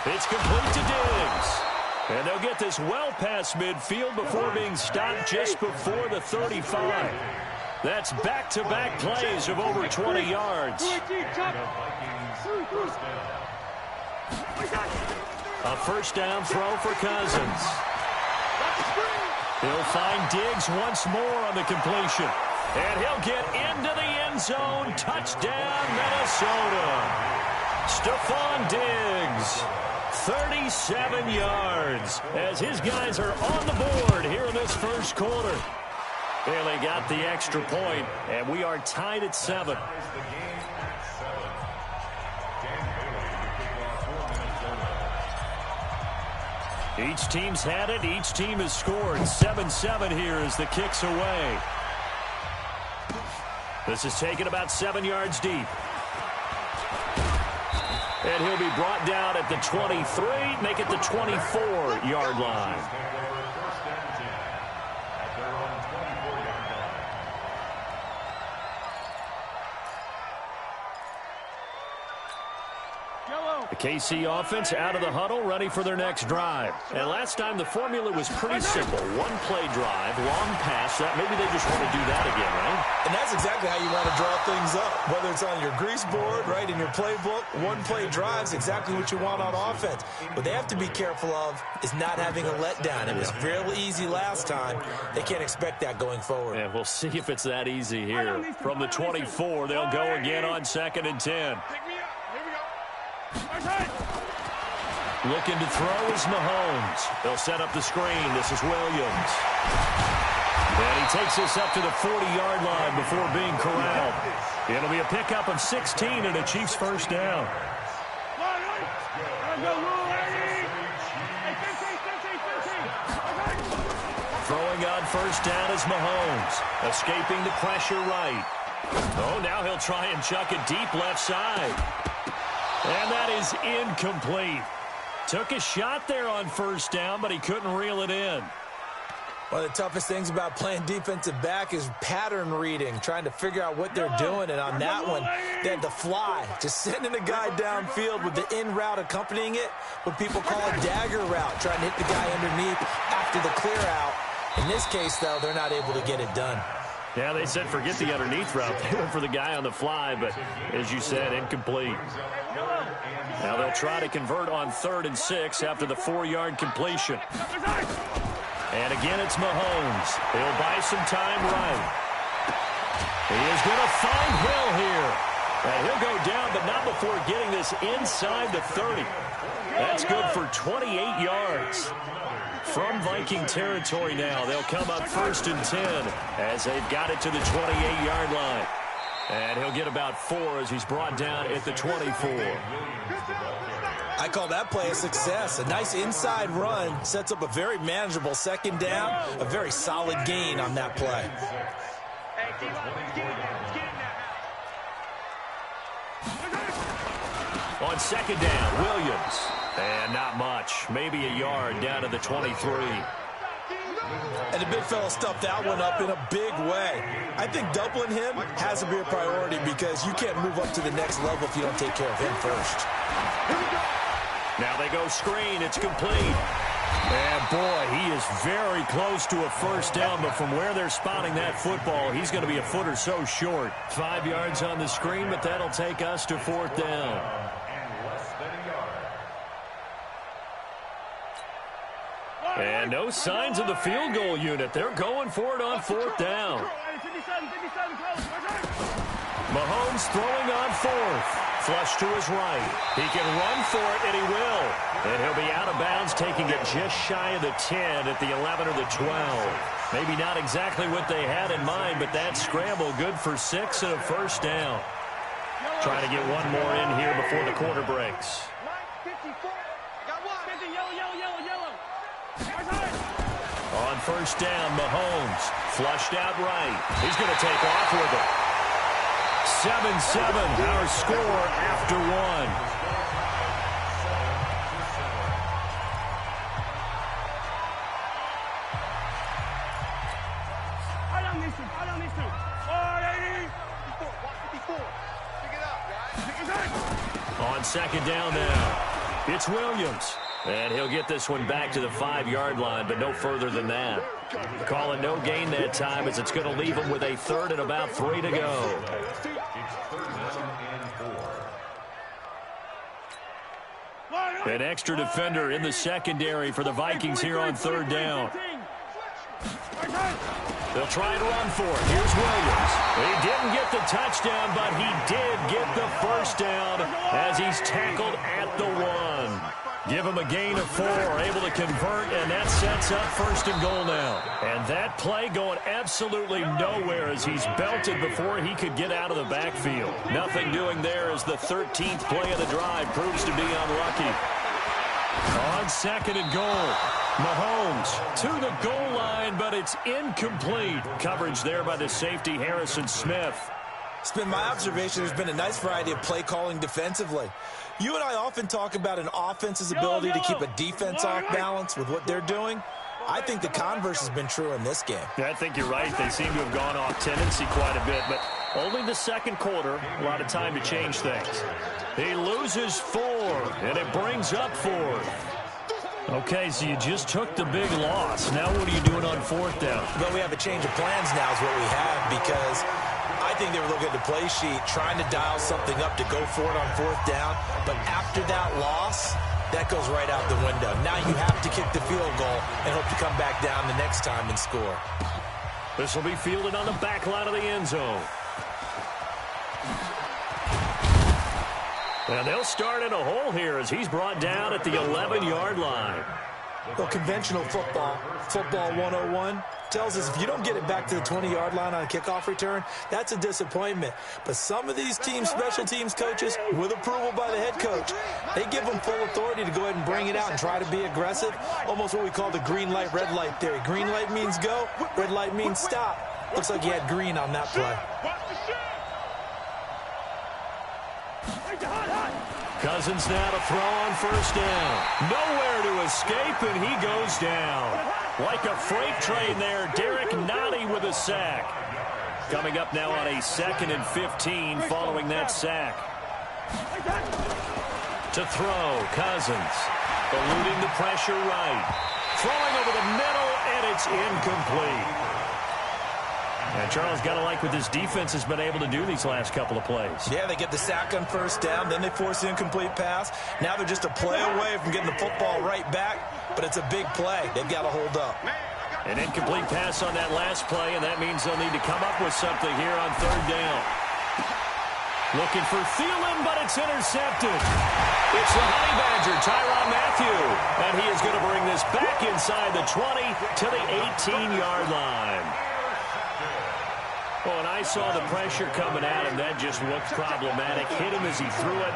It's complete to Diggs. And they'll get this well past midfield before being stopped just before the 35. That's back-to-back plays of over 20 yards. A 1st down throw for Cousins. He'll find Diggs once more on the completion. And he'll get into the end zone. Touchdown, Minnesota. Stephon Diggs, 37 yards, as his guys are on the board here in this first quarter. And they got the extra point, and we are tied at 7. Each team's had it. Each team has scored. 7-7 here as the kick's away. This is taken about 7 yards deep. And he'll be brought down at the 23, make it the 24-yard line. The KC offense out of the huddle, ready for their next drive. And last time the formula was pretty simple. One-play drive, long pass. Maybe they just want to do that again, right? And that's exactly how you want to draw things up. Whether it's on your grease board, right, in your playbook, one-play drives, exactly what you want on offense. What they have to be careful of is not having a letdown. It was real easy last time. They can't expect that going forward. And we'll see if it's that easy here. From the 24, they'll go again on 2nd and 10. Looking to throw is Mahomes. They'll set up the screen. This is Williams. And he takes us up to the 40-yard line before being corralled. It'll be a pickup of 16 and a Chiefs first down. Throwing on first down is Mahomes. Escaping the pressure right. Oh, now he'll try and chuck it deep left side. And that is incomplete. Took a shot there on first down, but he couldn't reel it in. One of the toughest things about playing defensive back is pattern reading, trying to figure out what they're doing. And on that one, they had to fly, just sending a guy downfield with the in route accompanying it, what people call a dagger route, trying to hit the guy underneath after the clear out. In this case, though, they're not able to get it done. Yeah, they said forget the underneath route. They went for the guy on the fly, but as you said, incomplete. Now they'll try to convert on 3rd and 6 after the 4-yard completion. And again, it's Mahomes. He'll buy some time right. He is going to find Hill here. And he'll go down, but not before getting this inside the 30. That's good for 28 yards. From Viking territory now, they'll come up 1st and 10 as they've got it to the 28-yard line. And he'll get about 4 as he's brought down at the 24. I call that play a success. A nice inside run sets up a very manageable 2nd down, a very solid gain on that play. On 2nd down, Williams. And not much. Maybe a yard down to the 23. And the big fella stuffed that one up in a big way. I think doubling him has to be a priority because you can't move up to the next level if you don't take care of him first. Now they go screen. It's complete. And, boy, he is very close to a first down, but from where they're spotting that football, he's going to be a foot or so short. 5 yards on the screen, but that'll take us to 4th down. And no signs of the field goal unit. They're going for it on 4th down. Mahomes throwing on 4th. Flush to his right. He can run for it, and he will. And he'll be out of bounds, taking it just shy of the 10 at the 11 or the 12. Maybe not exactly what they had in mind, but that scramble good for 6 and a first down. Trying to get one more in here before the quarter breaks. On first down, Mahomes flushed out right. He's going to take off with it. 7-7, our score after 1. On 2nd down now, it's Williams. And he'll get this one back to the 5-yard line, but no further than that. Call it no gain that time as it's going to leave him with a 3rd and about 3 to go. An extra defender in the secondary for the Vikings here on 3rd down. They'll try and run for it. Here's Williams. He didn't get the touchdown, but he did get the first down as he's tackled at the 1. Give him a gain of 4, able to convert, and that sets up 1st and goal now. And that play going absolutely nowhere as he's belted before he could get out of the backfield. Nothing doing there as the 13th play of the drive proves to be unlucky. On 2nd and goal, Mahomes to the goal line, but it's incomplete. Coverage there by the safety, Harrison Smith. It's been my observation there's been a nice variety of play calling defensively. You and I often talk about an offense's ability to keep a defense off balance with what they're doing. I think the converse has been true in this game. Yeah, I think you're right. They seem to have gone off tendency quite a bit, but only the second quarter, a lot of time to change things. He loses 4, and it brings up 4th. Okay, so you just took the big loss. Now what are you doing on 4th down? Well, we have a change of plans now is what we have, because I think they were looking at the play sheet, trying to dial something up to go for it on 4th down. But after that loss, that goes right out the window. Now you have to kick the field goal and hope to come back down the next time and score. This will be fielded on the back line of the end zone. And they'll start in a hole here as he's brought down at the 11-yard line. Well, conventional football 101, tells us if you don't get it back to the 20-yard line on a kickoff return, that's a disappointment. But some of these teams, special teams coaches, with approval by the head coach, they give them full authority to go ahead and bring it out and try to be aggressive, almost what we call the green light, red light theory. Green light means go, red light means stop. Looks like he had green on that play. Cousins now to throw on 1st down. Nowhere to escape, and he goes down. Like a freight train there, Derek Nottie with a sack. Coming up now on a 2nd and 15 following that sack. To throw, Cousins. Eluding the pressure right. Throwing over the middle, and it's incomplete. And Charles, got to like what this defense has been able to do these last couple of plays. Yeah, they get the sack on 1st down, then they force the incomplete pass. Now they're just a play away from getting the football right back, but it's a big play. They've got to hold up. An incomplete pass on that last play, and that means they'll need to come up with something here on 3rd down. Looking for Thielen, but it's intercepted. It's the Honey Badger, Tyrann Mathieu, and he is going to bring this back inside the 20 to the 18-yard line. Oh, and I saw the pressure coming at him. That just looked problematic. Hit him as he threw it,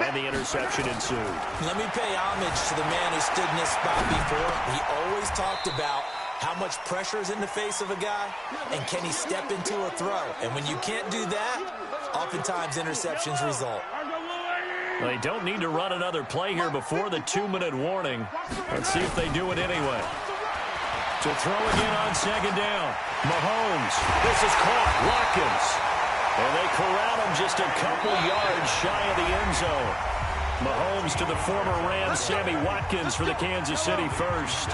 and the interception ensued. Let me pay homage to the man who stood in this spot before. He always talked about how much pressure is in the face of a guy, and can he step into a throw. And when you can't do that, oftentimes interceptions result. They don't need to run another play here before the 2-minute warning. Let's see if they do it anyway. To throw again on 2nd down. Mahomes. This is caught. Watkins. And they corral him just a couple yards shy of the end zone. Mahomes to the former Rams, Sammy Watkins for the Kansas City first.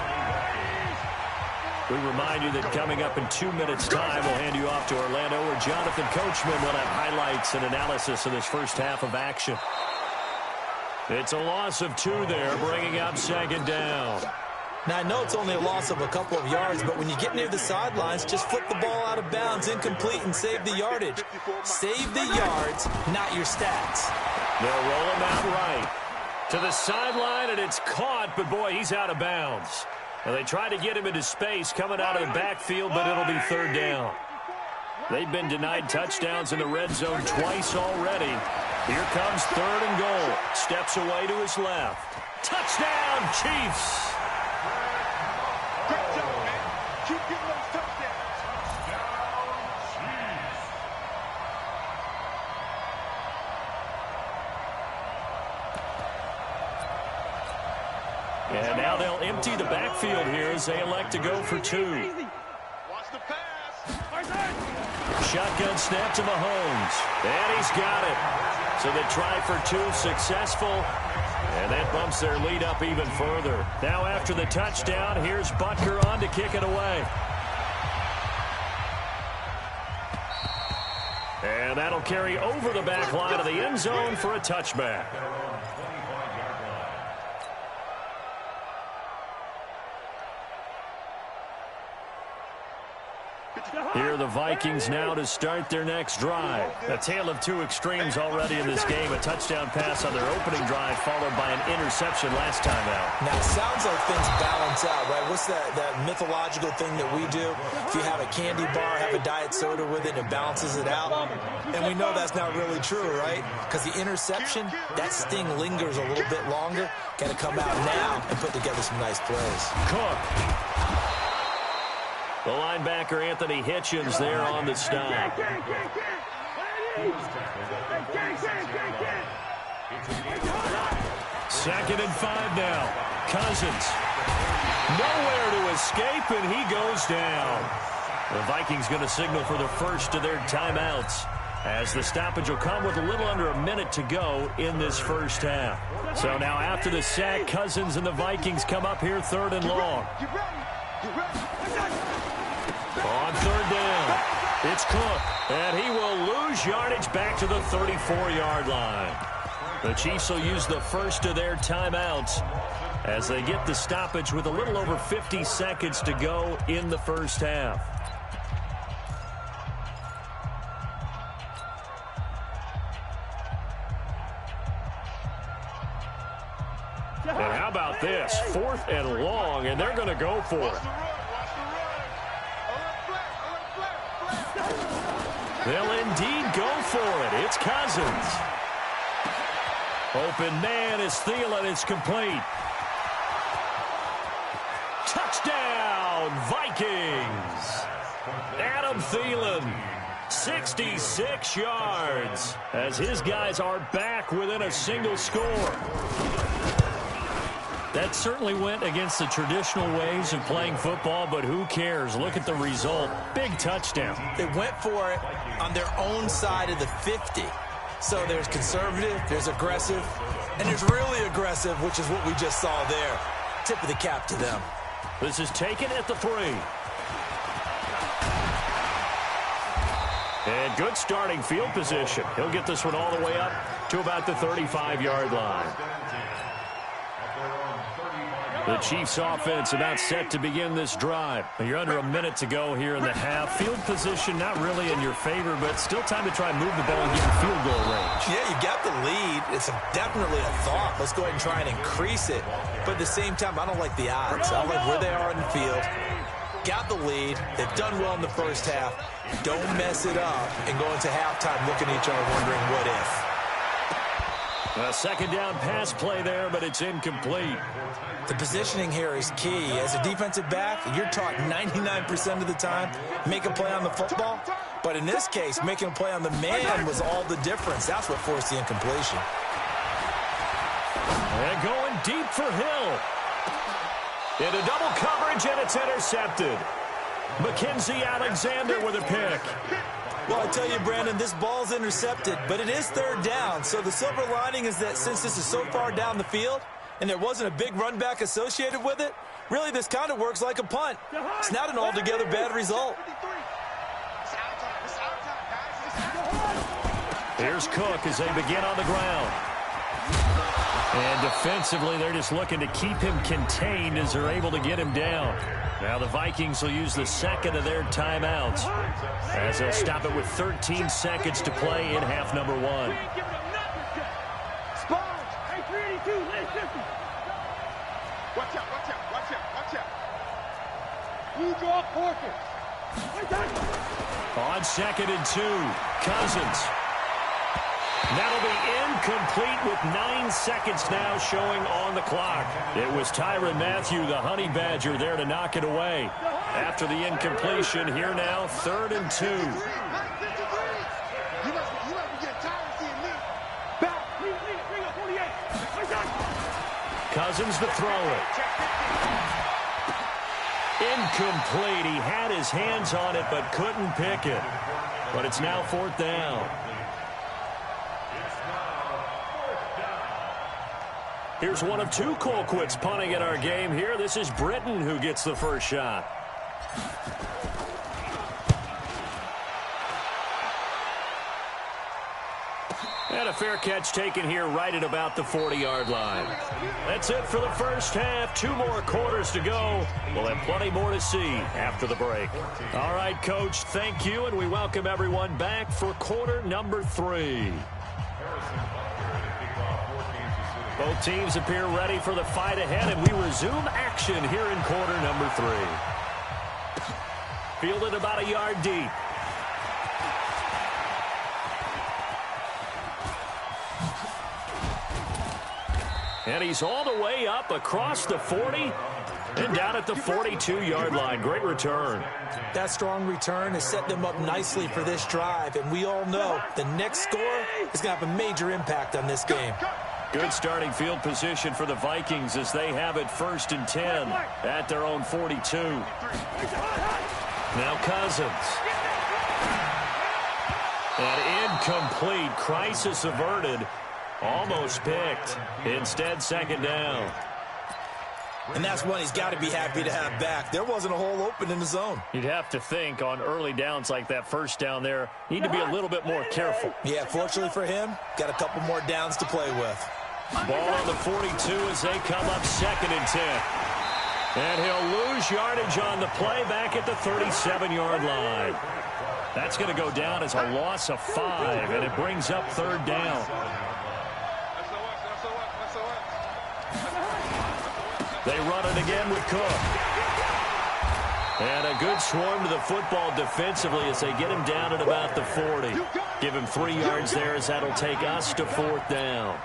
We remind you that coming up in 2 minutes' time, we'll hand you off to Orlando, where Jonathan Coachman will have highlights and analysis of this first half of action. It's a loss of 2 there, bringing up 2nd down. Now, I know it's only a loss of a couple of yards, but when you get near the sidelines, just flip the ball out of bounds, incomplete, and save the yardage. Save the yards, not your stats. They'll roll him out right. To the sideline, and it's caught, but boy, he's out of bounds. And they try to get him into space coming out of the backfield, but it'll be 3rd down. They've been denied touchdowns in the red zone twice already. Here comes 3rd and goal. Steps away to his left. Touchdown, Chiefs! Great job, man. Keep getting those touchdowns. And now they'll empty the backfield here as they elect to go for 2. Watch the pass. Shotgun snap to Mahomes. And he's got it. So they try for 2, successful. And that bumps their lead up even further. Now after the touchdown, here's Butker on to kick it away. And that'll carry over the back line of the end zone for a touchback. Here are the Vikings now to start their next drive. A tale of 2 extremes already in this game. A touchdown pass on their opening drive followed by an interception last time out. Now, it sounds like things balance out, right? What's that mythological thing that we do? If you have a candy bar, have a diet soda with it, and it balances it out. And we know that's not really true, right? Because the interception, that sting lingers a little bit longer. Got to come out now and put together some nice plays. Cook. The linebacker, Anthony Hitchens, there on the stop. 2nd and 5 now. Cousins. Nowhere to escape, and he goes down. The Vikings going to signal for the first of their timeouts, as the stoppage will come with a little under a minute to go in this first half. So now after the sack, Cousins and the Vikings come up here 3rd and long. On 3rd down, it's Cook, and he will lose yardage back to the 34-yard line. The Chiefs will use the first of their timeouts as they get the stoppage with a little over 50 seconds to go in the first half. And how about this? 4th and long, and they're going to go for it. They'll indeed go for it. It's Cousins. Open man is Thielen. It's complete. Touchdown, Vikings. Adam Thielen, 66 yards, as his guys are back within a single score. That certainly went against the traditional ways of playing football, but who cares? Look at the result. Big touchdown. They went for it on their own side of the 50. So there's conservative, there's aggressive, and there's really aggressive, which is what we just saw there. Tip of the cap to them. This is taken at the 3. And good starting field position. He'll get this one all the way up to about the 35-yard line. The Chiefs offense about set to begin this drive. You're under a minute to go here in the half. Field position not really in your favor, but still time to try and move the ball and get in field goal range. Yeah, you got the lead. It's definitely a thought. Let's go ahead and try and increase it. But at the same time, I don't like the odds. I don't like where they are in the field. Got the lead. They've done well in the first half. Don't mess it up and go into halftime looking at each other wondering what if. A 2nd down pass play there, but it's incomplete. The positioning here is key. As a defensive back, you're taught 99% of the time, make a play on the football. But in this case, making a play on the man was all the difference. That's what forced the incompletion. And going deep for Hill. Into double coverage, and it's intercepted. Mackenzie Alexander with a pick. Well, I tell you, Brandon, this ball's intercepted, but it is 3rd down. So the silver lining is that since this is so far down the field and there wasn't a big run back associated with it, really this kind of works like a punt. It's not an altogether bad result. Here's Cook as they begin on the ground. And defensively, they're just looking to keep him contained as they're able to get him down. Now the Vikings will use the 2nd of their timeouts as they'll stop it with 13 seconds to play in half number 1. Watch out, watch out, watch out, watch out. You draw porkers. On 2nd and 2, Cousins. That'll be incomplete with 9 seconds now showing on the clock. It was Tyrann Mathieu, the Honey Badger, there to knock it away. After the incompletion, here now, 3rd and 2. You must be getting tired of seeing me. Back, bring up 48. Cousins to throw it. Incomplete. He had his hands on it but couldn't pick it. But it's now 4th down. Here's one of 2 Colquitts punting in our game here. This is Britton who gets the first shot. And a fair catch taken here right at about the 40-yard line. That's it for the first half. 2 more quarters to go. We'll have plenty more to see after the break. All right, Coach, thank you, and we welcome everyone back for quarter number 3. Both teams appear ready for the fight ahead, and we resume action here in quarter number 3. Fielded about a yard deep. And he's all the way up across the 40. And down at the 42-yard line. Great return. That strong return has set them up nicely for this drive, and we all know the next score is going to have a major impact on this game. Good starting field position for the Vikings as they have it 1st and 10 at their own 42. Now Cousins. And incomplete. Crisis averted. Almost picked. Instead, 2nd down. And that's one he's got to be happy to have back. There wasn't a hole open in the zone. You'd have to think on early downs like that 1st down there, need to be a little bit more careful. Yeah, fortunately for him, got a couple more downs to play with. Ball on the 42 as they come up 2nd and 10. And he'll lose yardage on the play back at the 37-yard line. That's going to go down as a loss of 5, and it brings up 3rd down. They run it again with Cook. And a good swarm to the football defensively as they get him down at about the 40. Give him 3 yards there as that'll take us to 4th down.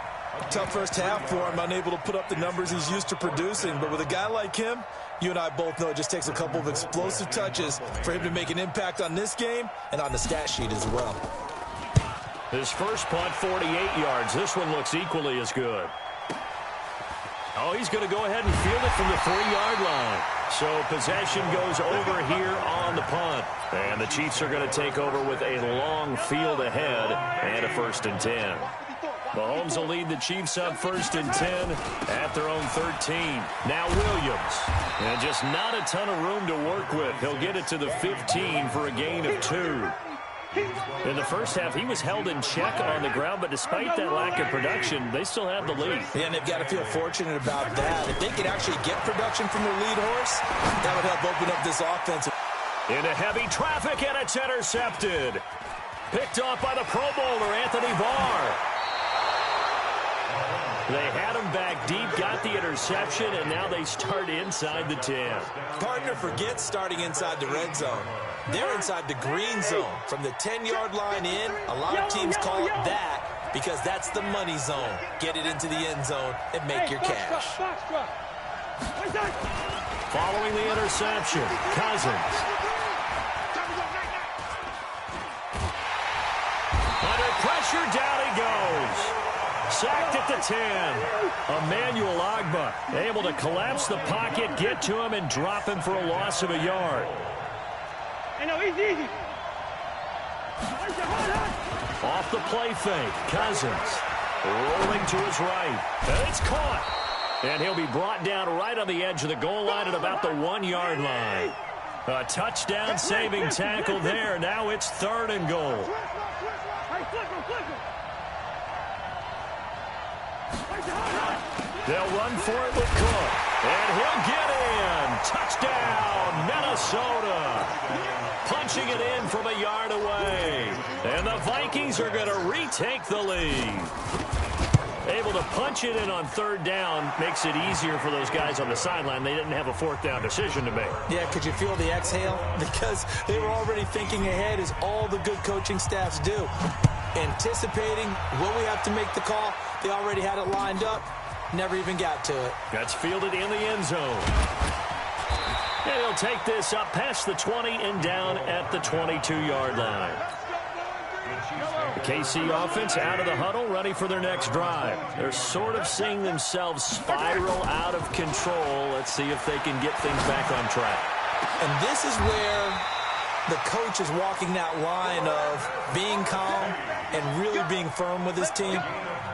Tough first half for him, unable to put up the numbers he's used to producing. But with a guy like him, you and I both know it just takes a couple of explosive touches for him to make an impact on this game and on the stat sheet as well. His first punt, 48 yards. This one looks equally as good. Oh, he's going to go ahead and field it from the 3-yard line. So possession goes over here on the punt. And the Chiefs are going to take over with a long field ahead and a 1st and 10. Mahomes will lead the Chiefs up 1st and 10 at their own 13. Now Williams. And just not a ton of room to work with. He'll get it to the 15 for a gain of 2. In the first half, he was held in check on the ground, but despite that lack of production, they still have the lead. Yeah, and they've got to feel fortunate about that. If they could actually get production from their lead horse, that would help open up this offense. Into heavy traffic, and it's intercepted. Picked off by the Pro Bowler, Anthony Barr. They had him back deep, got the interception, and now they start inside the 10. Partner forgets starting inside the red zone. They're inside the green zone. From the 10-yard line in, a lot of teams call it that because that's the money zone. Get it into the end zone and make your cash. Following the interception, Cousins. Under pressure, down he goes. Sacked at the 10. Emmanuel Ogbah able to collapse the pocket, get to him, and drop him for a loss of a yard. Off the play fake, Cousins rolling to his right. And it's caught. And he'll be brought down right on the edge of the goal line at about the 1-yard line. A touchdown saving tackle there. Now it's 3rd and goal. They'll run for it with Cook. And he'll get in. Touchdown, Minnesota. Punching it in from a yard away. And the Vikings are going to retake the lead. Able to punch it in on 3rd down makes it easier for those guys on the sideline. They didn't have a 4th down decision to make. Yeah, could you feel the exhale? Because they were already thinking ahead, as all the good coaching staffs do. Anticipating, will we have to make the call? They already had it lined up. Never even got to it. That's fielded in the end zone. And he'll take this up past the 20 and down at the 22-yard line. The KC offense out of the huddle, ready for their next drive. They're sort of seeing themselves spiral out of control. Let's see if they can get things back on track. And this is where the coach is walking that line of being calm and really being firm with his team.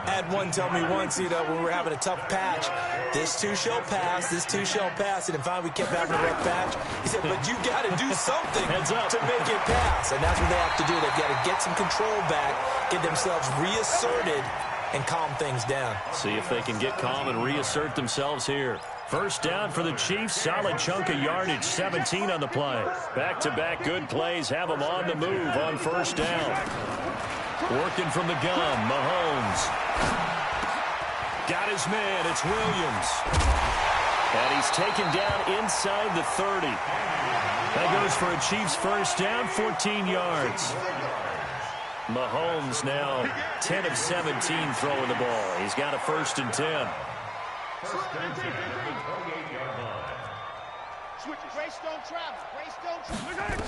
I had one tell me once, when we were having a tough patch, this too shall pass, this too shall pass. And finally we kept having a rough patch. He said, but you got to do something to make it pass. And that's what they have to do. They've got to get some control back, get themselves reasserted, and calm things down. See if they can get calm and reassert themselves here. 1st down for the Chiefs. Solid chunk of yardage. 17 on the play. Back-to-back good plays have them on the move on 1st down. Working from the gun, Mahomes. Got his man, it's Williams. And he's taken down inside the 30. That goes for a Chiefs 1st down, 14 yards. Mahomes now 10 of 17 throwing the ball. He's got a 1st and 10. Grace don't travel. Grace don't travel.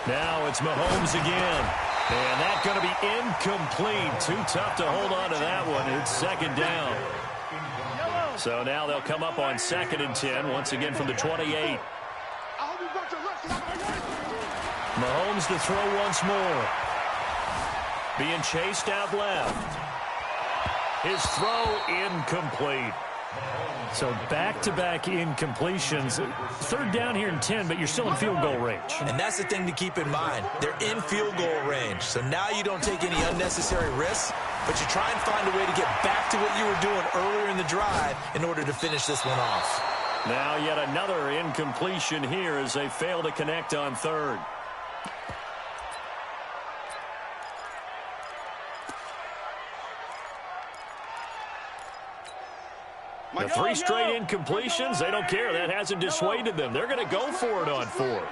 Now it's Mahomes again. And that's going to be incomplete. Too tough to hold on to that one. It's second down. So now they'll come up on 2nd and 10, once again from the 28. Mahomes to throw once more. Being chased out left. His throw incomplete. So back-to-back incompletions. 3rd down here and 10, but you're still in field goal range. And that's the thing to keep in mind. They're in field goal range. So now you don't take any unnecessary risks, but you try and find a way to get back to what you were doing earlier in the drive in order to finish this one off. Now yet another incompletion here as they fail to connect on 3rd. The 3 straight incompletions, they don't care. That hasn't dissuaded them. They're going to go for it on 4th.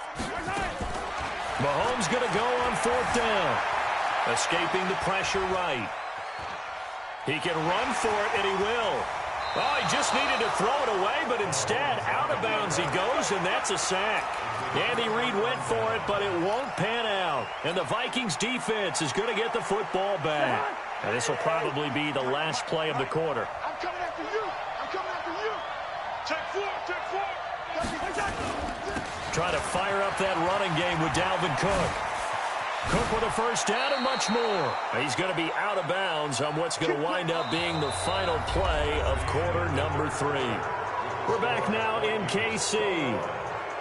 Mahomes going to go on 4th down. Escaping the pressure right. He can run for it, and he will. Oh, he just needed to throw it away, but instead, out of bounds he goes, and that's a sack. Andy Reid went for it, but it won't pan out. And the Vikings defense is going to get the football back. And this will probably be the last play of the quarter. I'm coming after you. I'm coming after you. Take 4. Take 4. Try to fire up that running game with Dalvin Cook. Cook with a 1st down and much more. He's going to be out of bounds on what's going to wind up being the final play of quarter number 3. We're back now in KC.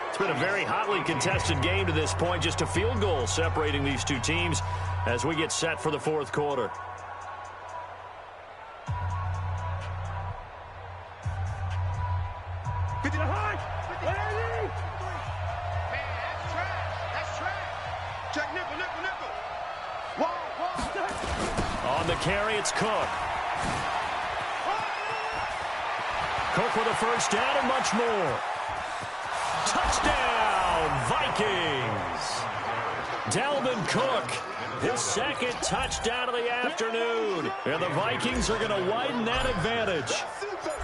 It's been a very hotly contested game to this point. Just a field goal separating these two teams as we get set for the 4th quarter. Check nickel. On the carry, it's Cook. Cook with a 1st down and much more. Touchdown, Vikings. Dalvin Cook, his 2nd touchdown of the afternoon. And the Vikings are going to widen that advantage.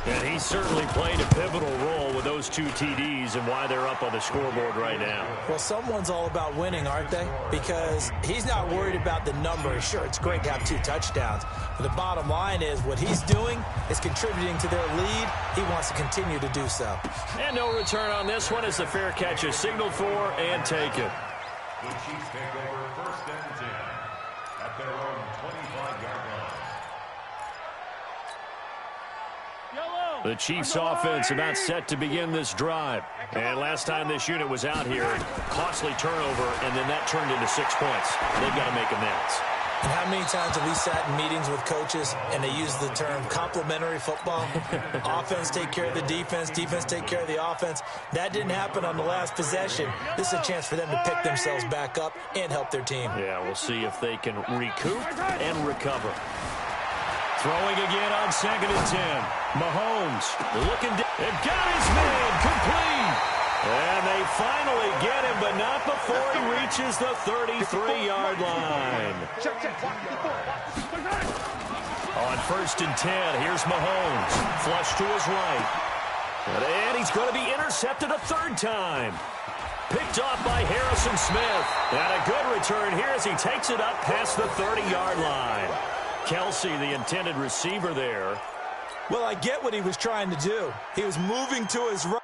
And he certainly played a pivotal role with those 2 TDs and why they're up on the scoreboard right now. Well, someone's all about winning, aren't they? Because he's not worried about the numbers. Sure, it's great to have 2 touchdowns. But the bottom line is what he's doing is contributing to their lead. He wants to continue to do so. And no return on this one as the fair catch is signaled for and taken. The Chiefs take over 1st and 10 at their own 25-yard line. The Chiefs offense about set to begin this drive. And last time this unit was out here, costly turnover, and then that turned into 6 points. They've got to make amends. And how many times have we sat in meetings with coaches and they use the term complementary football? Offense take care of the defense, defense take care of the offense. That didn't happen on the last possession. This is a chance for them to pick themselves back up and help their team. Yeah, we'll see if they can recoup and recover. Throwing again on 2nd and 10. Mahomes looking down. They've got his man complete. And they finally get him, but not before he reaches the 33-yard line. On 1st and 10, here's Mahomes. Flush to his right. And he's going to be intercepted a 3rd time. Picked off by Harrison Smith. And a good return here as he takes it up past the 30-yard line. Kelsey, the intended receiver there. Well, I get what he was trying to do. He was moving to his right.